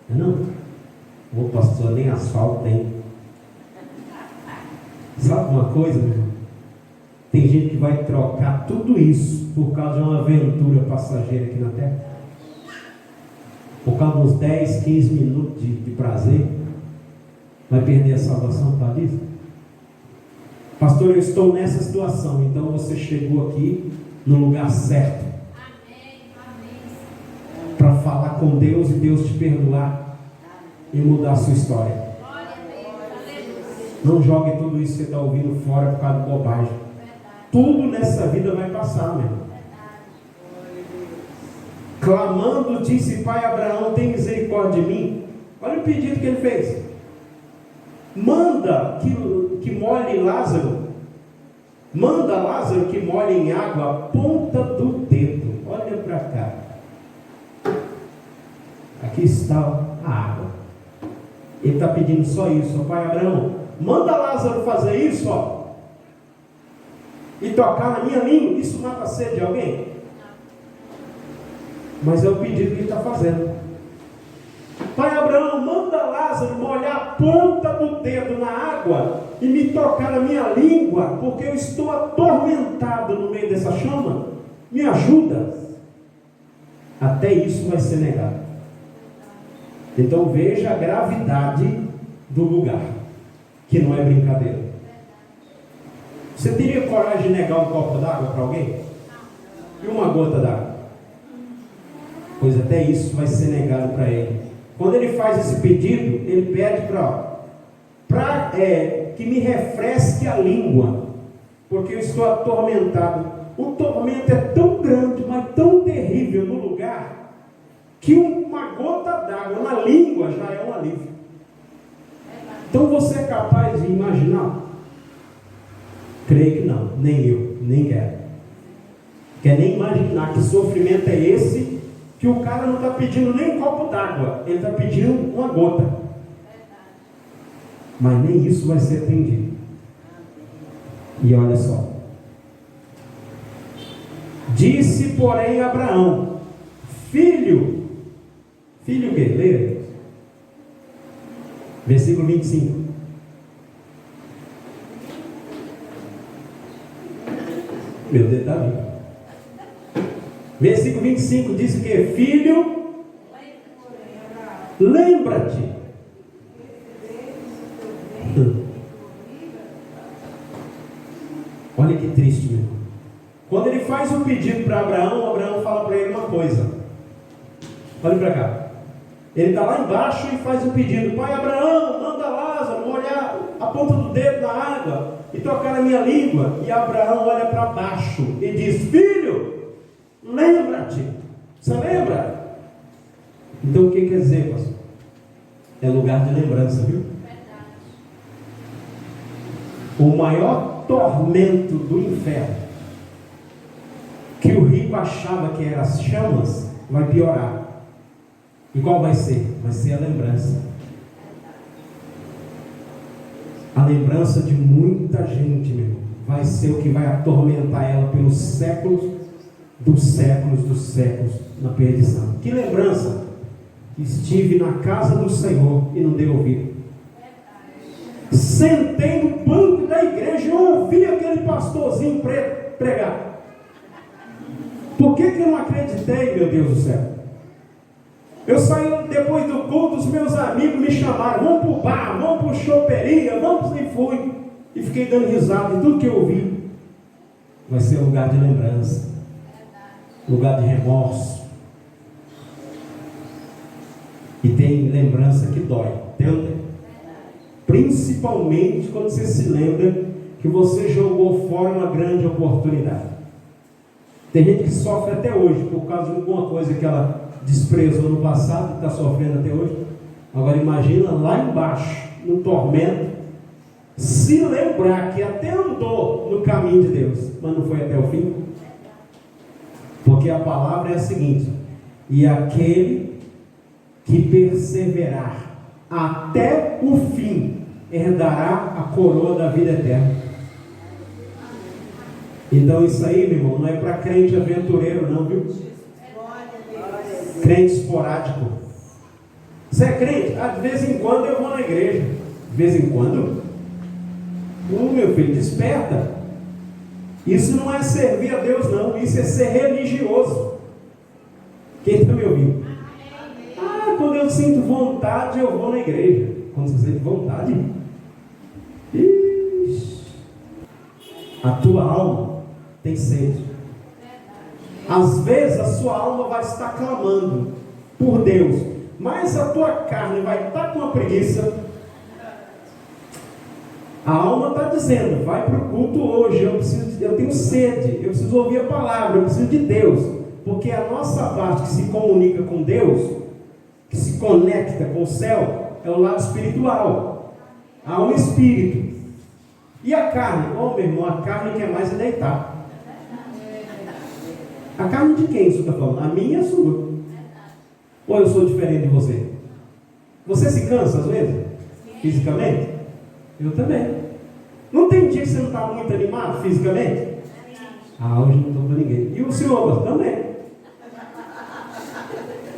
Não? Ô pastor, nem asfalto tem. Sabe uma coisa, meu irmão? Tem gente que vai trocar tudo isso por causa de uma aventura passageira aqui na terra. Por causa de uns 10, 15 minutos de prazer. Vai perder a salvação por causa disso? Pastor, eu estou nessa situação. Então você chegou aqui no lugar certo. Para falar com Deus e Deus te perdoar e mudar a sua história. Não jogue tudo isso que você está ouvindo fora por causa de bobagem. Tudo nessa vida vai passar, meu irmão. Clamando, disse: Pai Abraão, tem misericórdia de mim. Olha o pedido que ele fez. Manda que molhe Lázaro. Manda Lázaro que molhe em água a ponta do dedo. Olha para cá. Aqui está a água. Ele está pedindo só isso. Pai Abraão, manda Lázaro fazer isso, ó, e tocar na minha língua. Isso mata a sede de alguém? Mas é o pedido que ele está fazendo. Pai Abraão, manda Lázaro molhar a ponta do dedo na água e me tocar na minha língua, porque eu estou atormentado no meio dessa chama. Me ajuda. Até isso vai ser negado. Então veja a gravidade do lugar, que não é brincadeira. Você teria coragem de negar um copo d'água para alguém? E uma gota d'água? Pois até isso vai ser negado para ele. Quando ele faz esse pedido, ele pede para que me refresque a língua, porque eu estou atormentado. O tormento é tão grande, mas tão terrível no lugar, que uma gota d'água na língua já é um alívio. Então você é capaz de imaginar? Creio que não, nem eu, nem quero. Quer nem imaginar que sofrimento é esse, que o cara não está pedindo nem um copo d'água, ele está pedindo uma gota. Mas nem isso vai ser atendido. E olha só. Disse, porém, Abraão: filho o quê? Leia. Versículo 25. Meu Deus, está vivo. Versículo 25 diz o quê? Filho, lembra-te. Olha que triste, meu irmão. Quando ele faz um pedido para Abraão, Abraão fala para ele uma coisa. Olha para cá. Ele está lá embaixo e faz um pedido: pai Abraão, manda Lázaro molhar a ponta do dedo na água e tocar na minha língua. E Abraão olha para baixo e diz: filho, lembra-te. Você lembra? Então o que quer dizer, pastor? É lugar de lembrança, viu? O maior tormento do inferno, que o rico achava que eram as chamas, vai piorar. E qual vai ser? Vai ser a lembrança. A lembrança de muita gente, meu irmão, vai ser o que vai atormentar ela pelos séculos dos séculos na perdição. Que lembrança? Estive na casa do Senhor e não dei ouvido. Sentei no banco da igreja e ouvi aquele pastorzinho preto pregar. Por que eu não acreditei, meu Deus do céu? Eu saí depois do culto, os meus amigos me chamaram: vamos para o bar, vamos para o choperia, vamos, e fui. E fiquei dando risada em tudo que eu ouvi. Vai ser um lugar de lembrança, lugar de remorso. E tem lembrança que dói, entende? Principalmente quando você se lembra que você jogou fora uma grande oportunidade. Tem gente que sofre até hoje por causa de alguma coisa que ela desprezou no passado e está sofrendo até hoje. Agora imagina lá embaixo, no tormento, se lembrar que até andou no caminho de Deus, mas não foi até o fim. Porque a palavra é a seguinte: e aquele que perseverar até o fim herdará a coroa da vida eterna. Então isso aí, meu irmão, não é para crente aventureiro não, viu? Crente esporádico. Você é crente? De vez em quando eu vou na igreja. De vez em quando? Meu filho, desperta. Isso não é servir a Deus não, isso é ser religioso. Quem está me ouvindo? Quando eu sinto vontade, eu vou na igreja. Quando você sente vontade, a tua alma tem sede. Às vezes a sua alma vai estar clamando por Deus, mas a tua carne vai estar com uma preguiça. A alma está dizendo: vai para o culto hoje, eu tenho sede, eu preciso ouvir a palavra, eu preciso de Deus. Porque a nossa parte que se comunica com Deus, que se conecta com o céu, é o lado espiritual. A alma e espírito. E a carne? Meu irmão, a carne quer mais é deitar. A carne de quem você está falando? A minha e a sua. Ou eu sou diferente de você? Você se cansa às vezes? Fisicamente? Eu também. Não tem dia que você não está muito animado fisicamente? Hoje não estou para ninguém. E o senhor também.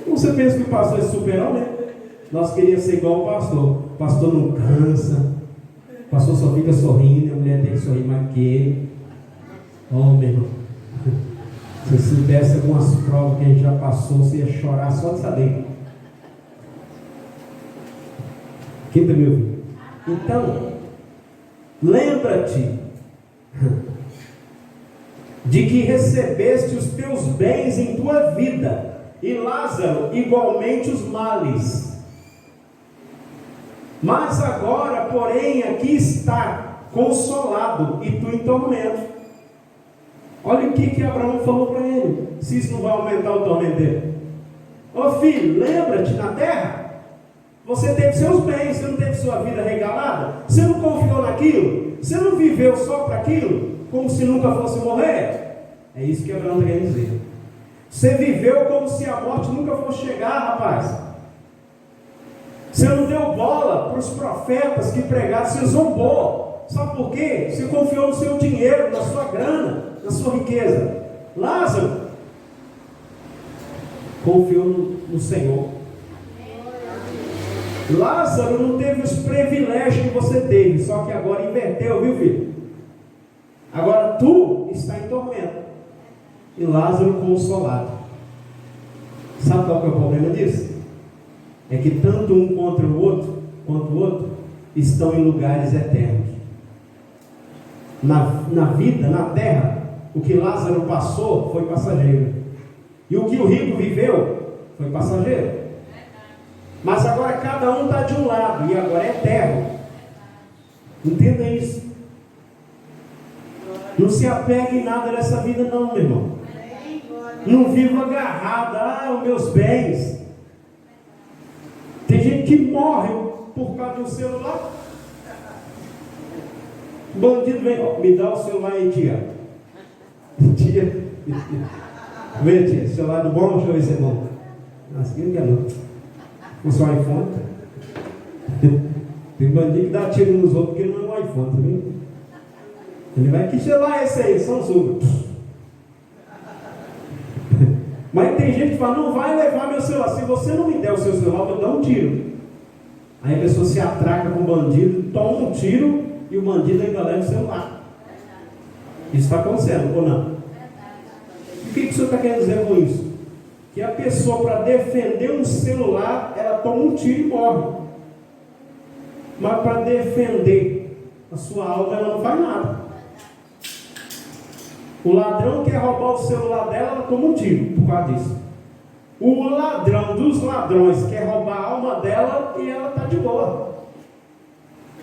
Você pensa que o pastor é super-homem? Nós queríamos ser igual o pastor. O pastor não cansa. O pastor só fica sorrindo. A mulher tem que sorrir mais que ele. Meu irmão. Se você soubesse algumas provas que a gente já passou, você ia chorar só de saber. Quem está me ouvindo? Então, lembra-te de que recebeste os teus bens em tua vida, e Lázaro igualmente os males. Mas agora, porém, aqui está consolado e tu em tormento. Olha o que Abraão falou para ele. Se isso não vai aumentar o tormento dele. Filho, lembra-te, na terra você teve seus bens, você não teve sua vida regalada, você não confiou naquilo, você não viveu só para aquilo, como se nunca fosse morrer. É isso que Abraão quer dizer. Você viveu como se a morte nunca fosse chegar, rapaz. Você não deu bola para os profetas que pregaram, você zombou. Sabe por quê? Você confiou no seu dinheiro, na sua grana, na sua riqueza. Lázaro confiou no Senhor. Lázaro não teve os privilégios que você teve, só que agora inverteu, viu, filho? Agora tu está em tormento e Lázaro consolado. Sabe qual que é o problema disso? É que tanto um contra o outro, quanto o outro, estão em lugares eternos. Na vida, na terra, o que Lázaro passou foi passageiro, e o que o rico viveu foi passageiro. Mas agora cada um está de um lado, e agora é eterno. Entenda isso. Não se apegue em nada dessa vida não, meu irmão. Não viva agarrado, os meus bens. Tem gente que morre por causa de um celular. O bandido vem, me dá o celular aí, tia. Tia. Vê, tia, celular do bom, deixa eu ver se é bom. Assim não quer não. O seu iPhone. Tem bandido que dá tiro nos outros porque não é um iPhone, tá vendo? Ele vai, que celular é esse aí? Samsung. Mas tem gente que fala, não vai levar meu celular. Se você não me der o seu celular, eu vou dar um tiro. Aí a pessoa se atraca com o bandido, toma um tiro e o bandido ainda leva o celular. Isso está acontecendo, ou não? O que o senhor está querendo dizer com isso? Que a pessoa, para defender um celular, ela toma um tiro e morre. Mas para defender a sua alma, ela não faz nada. O ladrão quer roubar o celular dela, ela toma um tiro por causa disso. O ladrão dos ladrões quer roubar a alma dela e ela está de boa.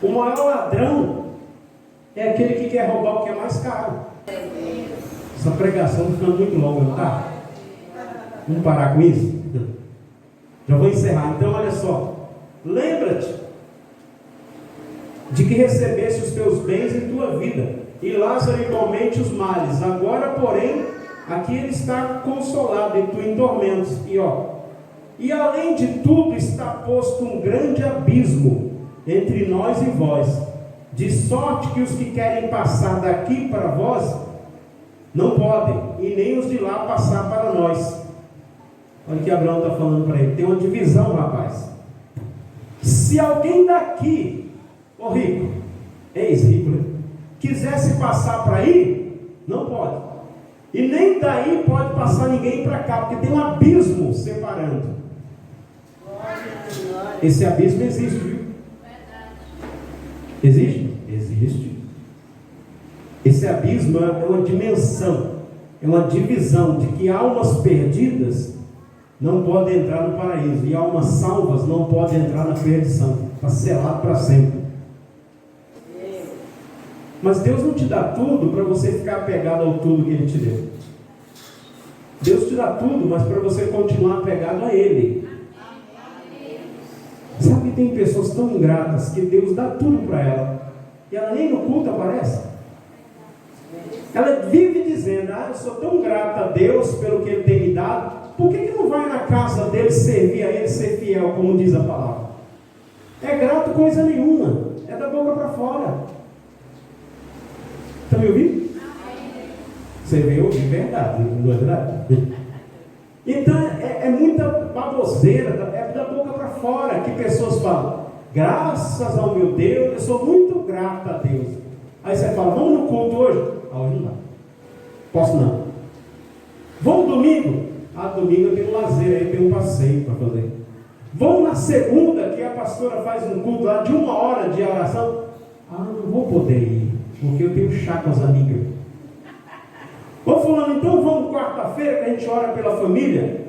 O maior ladrão é aquele que quer roubar o que é mais caro. Essa pregação está ficando muito longa, não está? Vamos parar com isso? Já vou encerrar. Então, olha só. Lembra-te de que recebeste os teus bens em tua vida, e Lázaro igualmente os males. Agora, porém, aqui ele está consolado e tu em tormentos. E além de tudo está posto um grande abismo entre nós e vós, de sorte que os que querem passar daqui para vós não podem, e nem os de lá passar para nós. Olha o que Abraão está falando para ele. Tem uma divisão, rapaz. Se alguém daqui, rico, ex-rico, né, quisesse passar para aí, não pode. E nem daí pode passar ninguém para cá, porque tem um abismo separando. Esse abismo existe, viu? Existe? Existe. Esse abismo é uma dimensão, é uma divisão de que almas perdidas não podem entrar no paraíso, e almas salvas não podem entrar na perdição. Está selado para sempre. Mas Deus não te dá tudo para você ficar apegado ao tudo que Ele te deu. Deus te dá tudo, mas para você continuar apegado a Ele. Sabe que tem pessoas tão ingratas que Deus dá tudo para ela e ela nem no culto aparece. Ela vive dizendo, eu sou tão grata a Deus pelo que Ele tem me dado. Por que não vai na casa dele servir a Ele, ser fiel, como diz a palavra? É grato coisa nenhuma, é da boca para fora. Está me ouvindo? Você veio ouvir verdade, não é verdade? Então é muita baboseira, é da boca para fora que pessoas falam, graças ao meu Deus, eu sou muito grato a Deus. Aí você fala, vamos no culto hoje? Hoje não dá. Posso não. Vamos domingo? Domingo eu tenho um lazer, aí tem um passeio para fazer. Vamos na segunda, que a pastora faz um culto lá de 1 hora de oração? Não vou poder ir, porque eu tenho chá com as amigas. Ô fulano, então vamos quarta-feira que a gente ora pela família?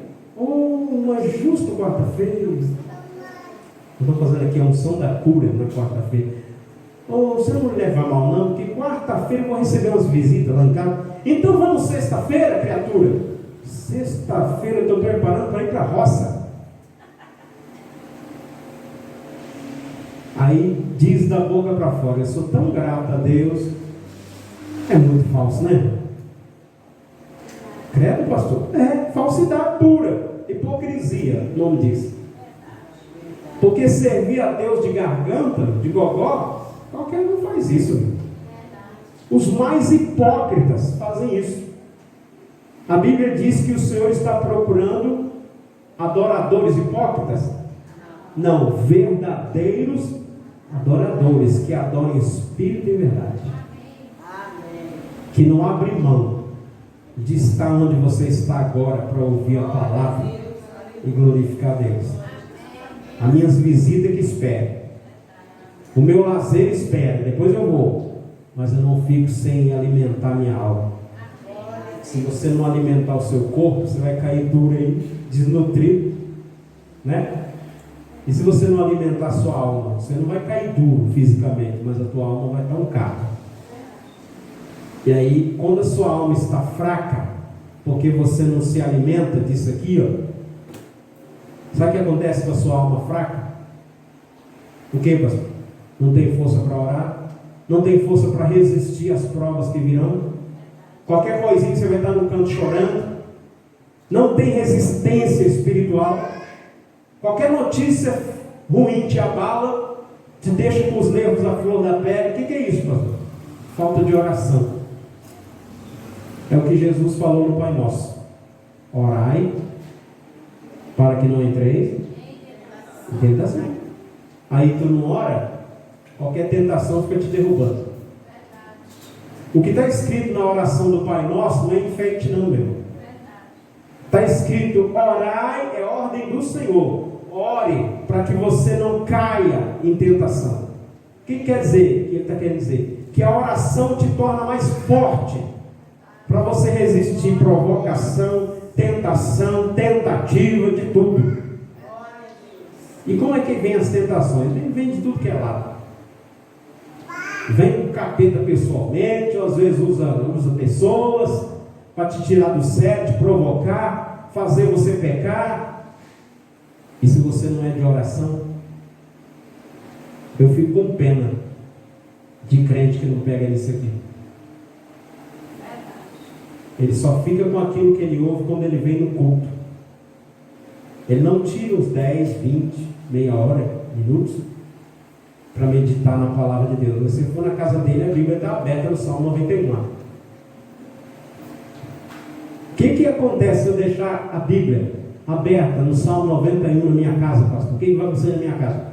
Mas justo quarta-feira. Eu estou fazendo aqui a unção da cura na quarta-feira. Você não me leva mal não, porque quarta-feira eu vou receber umas visitas lá em casa. Então vamos sexta-feira, criatura? Sexta-feira eu estou preparando para ir para a roça. Aí diz da boca para fora, eu sou tão grato a Deus. É muito falso, né? Credo, pastor? Falsidade pura, hipocrisia, o nome disso. Porque servir a Deus de garganta, de gogó, Qualquer um faz isso. Os mais hipócritas fazem isso. A Bíblia diz que o Senhor está procurando adoradores hipócritas? Não, verdadeiros adoradores que adoram em espírito e verdade. Que não abrem mão de estar onde você está agora para ouvir a palavra e glorificar a Deus. As minhas visitas que esperam, o meu lazer espera, depois eu vou, mas eu não fico sem alimentar minha alma. Se você não alimentar o seu corpo, você vai cair duro aí, desnutrido, né? E se você não alimentar a sua alma, você não vai cair duro fisicamente, mas a tua alma vai estar um carro. E aí, quando a sua alma está fraca, porque você não se alimenta disso aqui, ó, sabe o que acontece com a sua alma fraca? O que, pastor? Não tem força para orar, não tem força para resistir às provas que virão. Qualquer coisinha você vai estar no canto chorando, não tem resistência espiritual. Qualquer notícia ruim te abala, te deixa com os nervos à flor da pele. O que é isso, pastor? Falta de oração. É o que Jesus falou no Pai Nosso: orai para que não entreis em tentação. Aí tu não ora, qualquer tentação fica te derrubando. O que está escrito na oração do Pai Nosso não é enfeite não, meu irmão. Está escrito: orai, é ordem do Senhor. Ore para que você não caia em tentação. O que quer dizer? O que ele está querendo dizer? Que a oração te torna mais forte para você resistir provocação, tentação, tentativa, de tudo. E como é que vem as tentações? Vem de tudo que é lado. Vem o capeta pessoalmente, ou às vezes usa pessoas para te tirar do sério, te provocar, fazer você pecar. E se você não é de oração, eu fico com pena de crente que não pega nisso aqui. Ele só fica com aquilo que ele ouve quando ele vem no culto. Ele não tira os 10, 20, meia hora, minutos para meditar na palavra de Deus. Se você for na casa dele, a Bíblia está aberta no Salmo 91. O que acontece se eu deixar a Bíblia aberta no Salmo 91 na minha casa, pastor? O que vai acontecer na minha casa?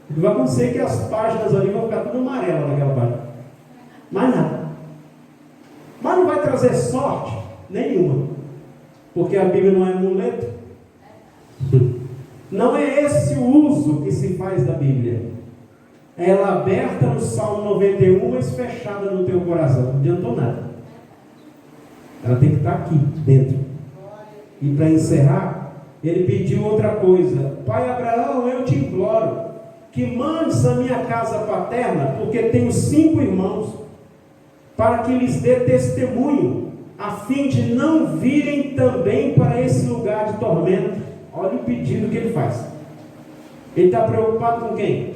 O que vai acontecer é que as páginas ali vão ficar tudo amarelas naquela página. Mais nada. Mas não vai trazer sorte nenhuma, porque a Bíblia não é amuleto. Não é esse o uso que se faz da Bíblia. Ela aberta no Salmo 91, mas fechada no teu coração. Não adiantou nada. Ela tem que estar aqui dentro. E para encerrar, ele pediu outra coisa: Pai Abraão, eu te imploro que mandes a minha casa paterna, porque tenho 5 irmãos, para que lhes dê testemunho, a fim de não virem também para esse lugar de tormento. Olha o pedido que ele faz. Ele está preocupado com quem?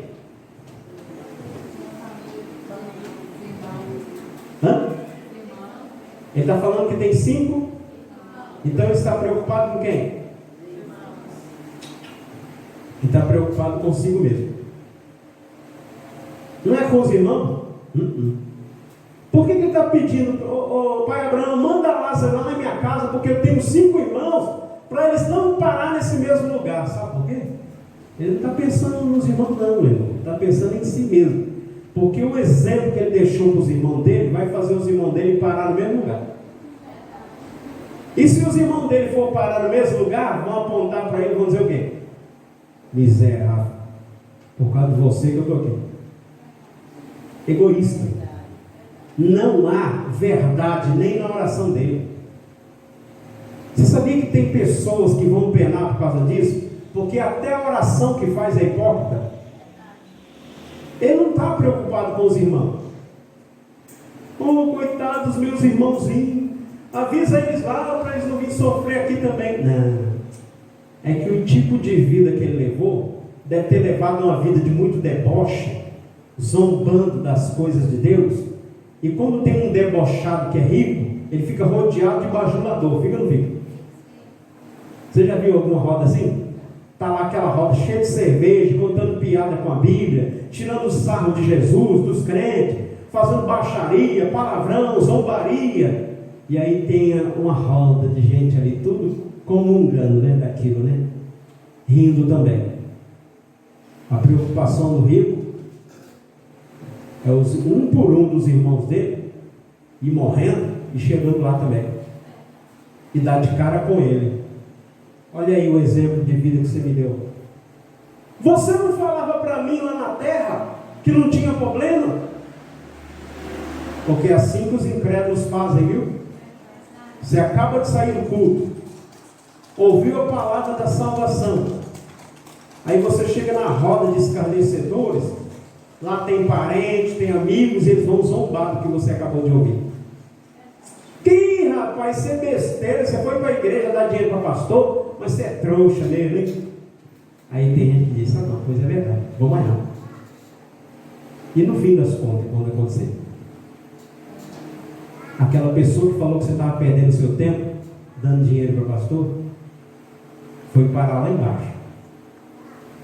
Ele está falando que tem 5? Então ele está preocupado com quem? Ele está preocupado consigo mesmo. Não é com os irmãos? Por que ele está pedindo: pai Abraão, manda Lázaro lá na minha casa, porque eu tenho 5 irmãos, para eles não parar nesse mesmo lugar? Sabe por quê? Ele não está pensando nos irmãos não, meu irmão. Ele está pensando em si mesmo. Porque o exemplo que ele deixou para os irmãos dele vai fazer os irmãos dele parar no mesmo lugar. E se os irmãos dele for parar no mesmo lugar, vão apontar para ele e vão dizer o quê? Miserável, por causa de você que eu estou aqui. Egoísta. Não há verdade nem na oração dele. Você sabia que tem pessoas que vão penar por causa disso? Porque até a oração que faz é hipócrita. Ele não está preocupado com os irmãos. Oh, coitado dos meus irmãozinhos, avisa eles lá para eles não virem sofrer aqui também. Não. É que o tipo de vida que ele levou deve ter levado uma vida de muito deboche, zombando das coisas de Deus. E quando tem um debochado que é rico, ele fica rodeado de bajulador. Fica ou não fica? Você já viu alguma roda assim? Está lá aquela roda cheia de cerveja, contando piada com a Bíblia, tirando o sarro de Jesus, dos crentes, fazendo baixaria, palavrão, zombaria. E aí tem uma roda de gente ali, tudo comungando, né, daquilo, né? Rindo também. A preocupação do rico é um por um dos irmãos dele ir morrendo e chegando lá também. E dar de cara com ele. Olha aí o exemplo de vida que você me deu. Você não falava para mim lá na terra que não tinha problema? Porque é assim que os incrédulos fazem, viu? Você acaba de sair do culto, ouviu a palavra da salvação, aí você chega na roda de escarnecedores, lá tem parentes, tem amigos, eles vão zombar do que você acabou de ouvir. Que rapaz, isso é besteira, você foi para a igreja dar dinheiro para pastor, mas você é trouxa mesmo, hein? Aí tem gente que diz, não, pois é verdade, vou mais não. E no fim das contas, quando acontecer? Aquela pessoa que falou que você estava perdendo seu tempo, dando dinheiro para o pastor, foi parar lá embaixo.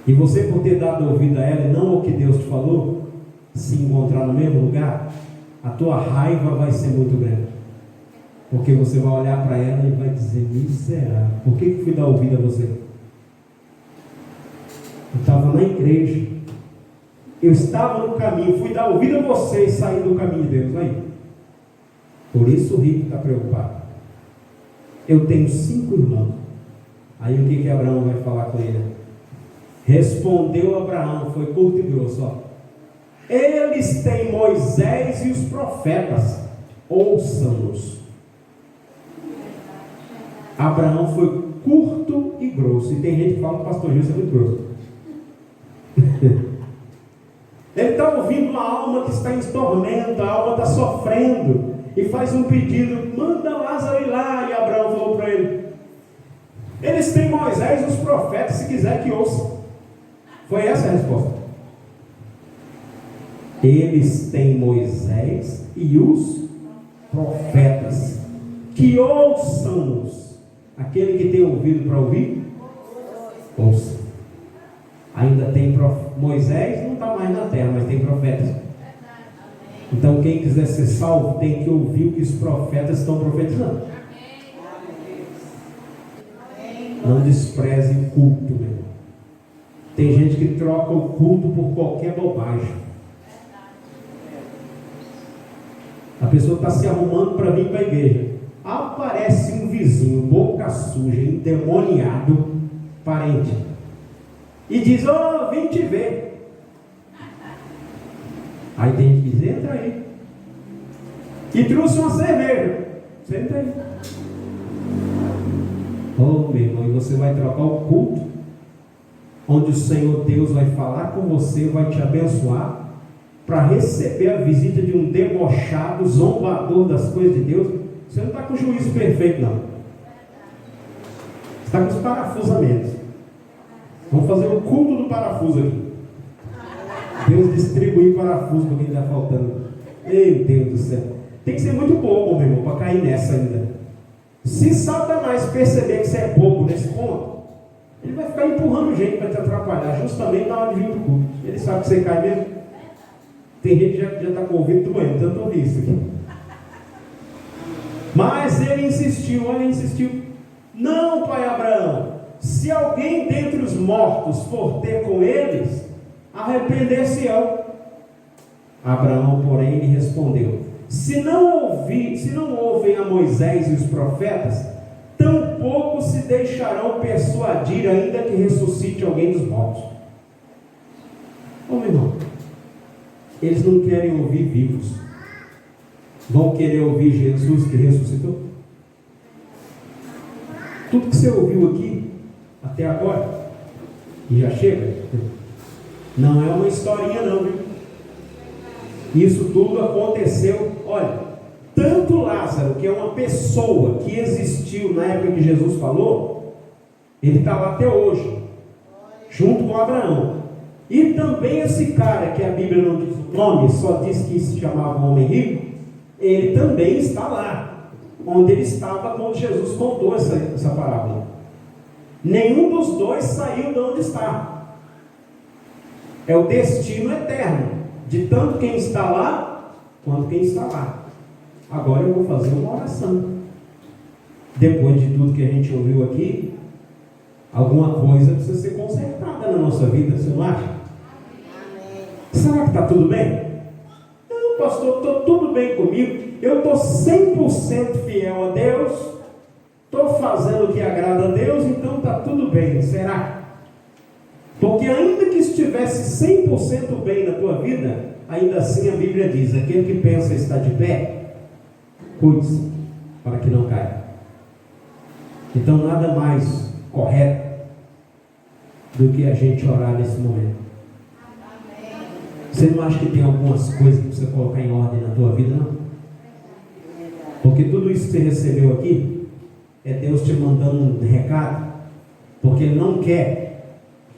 E você, por ter dado ouvido a ela e não ao que Deus te falou, se encontrar no mesmo lugar, a tua raiva vai ser muito grande. Porque você vai olhar para ela e vai dizer, miserável, por que fui dar ouvido a você? Eu estava na igreja, eu estava no caminho, fui dar ouvido a você e saí do caminho de Deus. Aí, por isso o rico está preocupado. Eu tenho 5 irmãos. Aí o que Abraão vai falar com ele? Respondeu Abraão, foi curto e grosso, ó. Eles têm Moisés e os profetas, ouçam-nos. Abraão foi curto e grosso. E tem gente que fala que o pastor Gilson é muito grosso. Ele está ouvindo uma alma que está em tormento, a alma está sofrendo, e faz um pedido, manda Lázaro ir lá. E Abraão falou para ele, eles têm Moisés e os profetas, se quiser que ouça. Foi essa a resposta. Eles têm Moisés e os profetas, que ouçam-nos. Aquele que tem ouvido para ouvir, ouça. Ainda tem Moisés, não está mais na terra, mas tem profetas. Então quem quiser ser salvo tem que ouvir o que os profetas estão profetizando. Não despreze o culto, meu irmão. Tem gente que troca o culto por qualquer bobagem. A pessoa está se arrumando para vir para a igreja. Aparece um vizinho, boca suja, endemoniado, parente, e diz, vim te ver. Aí tem gente que diz, entra aí. E trouxe uma cerveja. Senta aí. Meu irmão, e você vai trocar o culto, onde o Senhor Deus vai falar com você, vai te abençoar, para receber a visita de um debochado, zombador das coisas de Deus. Você não está com o juízo perfeito, não. Você está com os parafusamentos. Vamos fazer o culto do parafuso aqui. Deus distribui parafuso para quem está faltando. Meu Deus do céu. Tem que ser muito bobo, meu irmão, para cair nessa ainda. Se Satanás perceber que você é bobo nesse ponto, ele vai ficar empurrando gente para te atrapalhar, justamente na hora de vir do culto. Ele sabe que você cai mesmo. Tem gente que já está com o ouvido doendo, tanto ouvir isso aqui. Mas ele insistiu, não, pai Abraão, se alguém dentre os mortos for ter com eles, arrepender-se-ão. Abraão, porém, lhe respondeu, se não ouvem a Moisés e os profetas, tampouco se deixarão persuadir, ainda que ressuscite alguém dos mortos. Meu irmão, eles não querem ouvir vivos. Vão querer ouvir Jesus que ressuscitou? Tudo que você ouviu aqui, até agora, e já chega, não é uma historinha não, viu? Isso tudo aconteceu, olha, tanto Lázaro, que é uma pessoa que existiu na época que Jesus falou, ele está lá até hoje, junto com Abraão. E também esse cara, que a Bíblia não diz o nome, só diz que se chamava homem rico, ele também está lá, onde ele estava quando Jesus contou essa parábola. Nenhum dos dois saiu de onde está. É o destino eterno, de tanto quem está lá, quanto quem está lá. Agora eu vou fazer uma oração. Depois de tudo que a gente ouviu aqui, alguma coisa precisa ser consertada na nossa vida, você não acha? Amém. Será que está tudo bem? Não, pastor, estou tudo bem comigo. Eu estou 100% fiel a Deus. Estou fazendo o que agrada a Deus, então está tudo bem. Será? Porque ainda que estivesse 100% bem na tua vida, ainda assim a Bíblia diz: aquele que pensa estar de pé, cuide-se para que não caia. Então nada mais correto do que a gente orar nesse momento. Você não acha que tem algumas coisas que você colocar em ordem na tua vida, não? Porque tudo isso que você recebeu aqui é Deus te mandando um recado, porque Ele não quer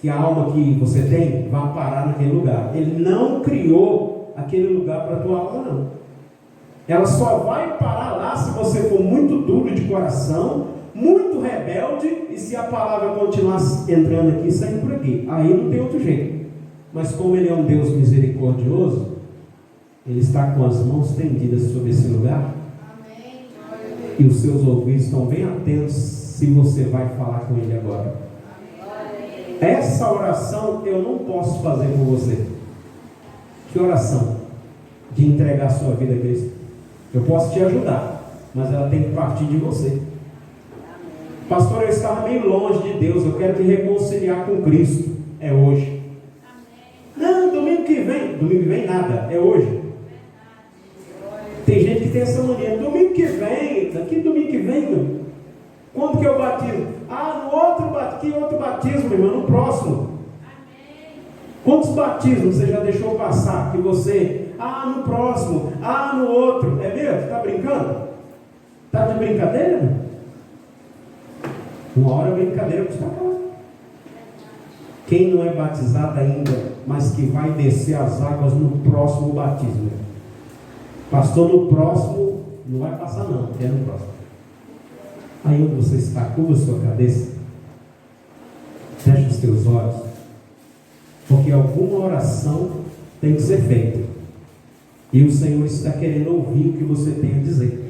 que a alma que você tem vá parar naquele lugar. Ele não criou aquele lugar para a tua alma, não. Ela só vai parar lá se você for muito duro de coração, muito rebelde, e se a palavra continuar entrando aqui e saindo por aqui. Aí não tem outro jeito. Mas como Ele é um Deus misericordioso, Ele está com as mãos estendidas sobre esse lugar. Amém. E os seus ouvidos estão bem atentos se você vai falar com Ele agora. Essa oração eu não posso fazer por você. Que oração? De entregar a sua vida a Cristo. Eu posso te ajudar, mas ela tem que partir de você. Pastor, eu estava meio longe de Deus, eu quero me reconciliar com Cristo. É hoje. Não, domingo que vem nada, é hoje. Tem gente que tem essa mania: domingo que vem, daqui domingo que vem, meu. Quando que eu batizo? No outro batismo, irmão, no próximo. Quantos batismos você já deixou passar? Que você, no próximo, no outro. É mesmo? Está brincando? Está de brincadeira, meu? Uma hora a brincadeira custa caro. Quem não é batizado ainda, mas que vai descer as águas no próximo batismo? Pastor, no próximo não vai passar não, é no próximo. Aí onde você está, curva a sua cabeça, feche os teus olhos, porque alguma oração tem que ser feita, e o Senhor está querendo ouvir o que você tem a dizer.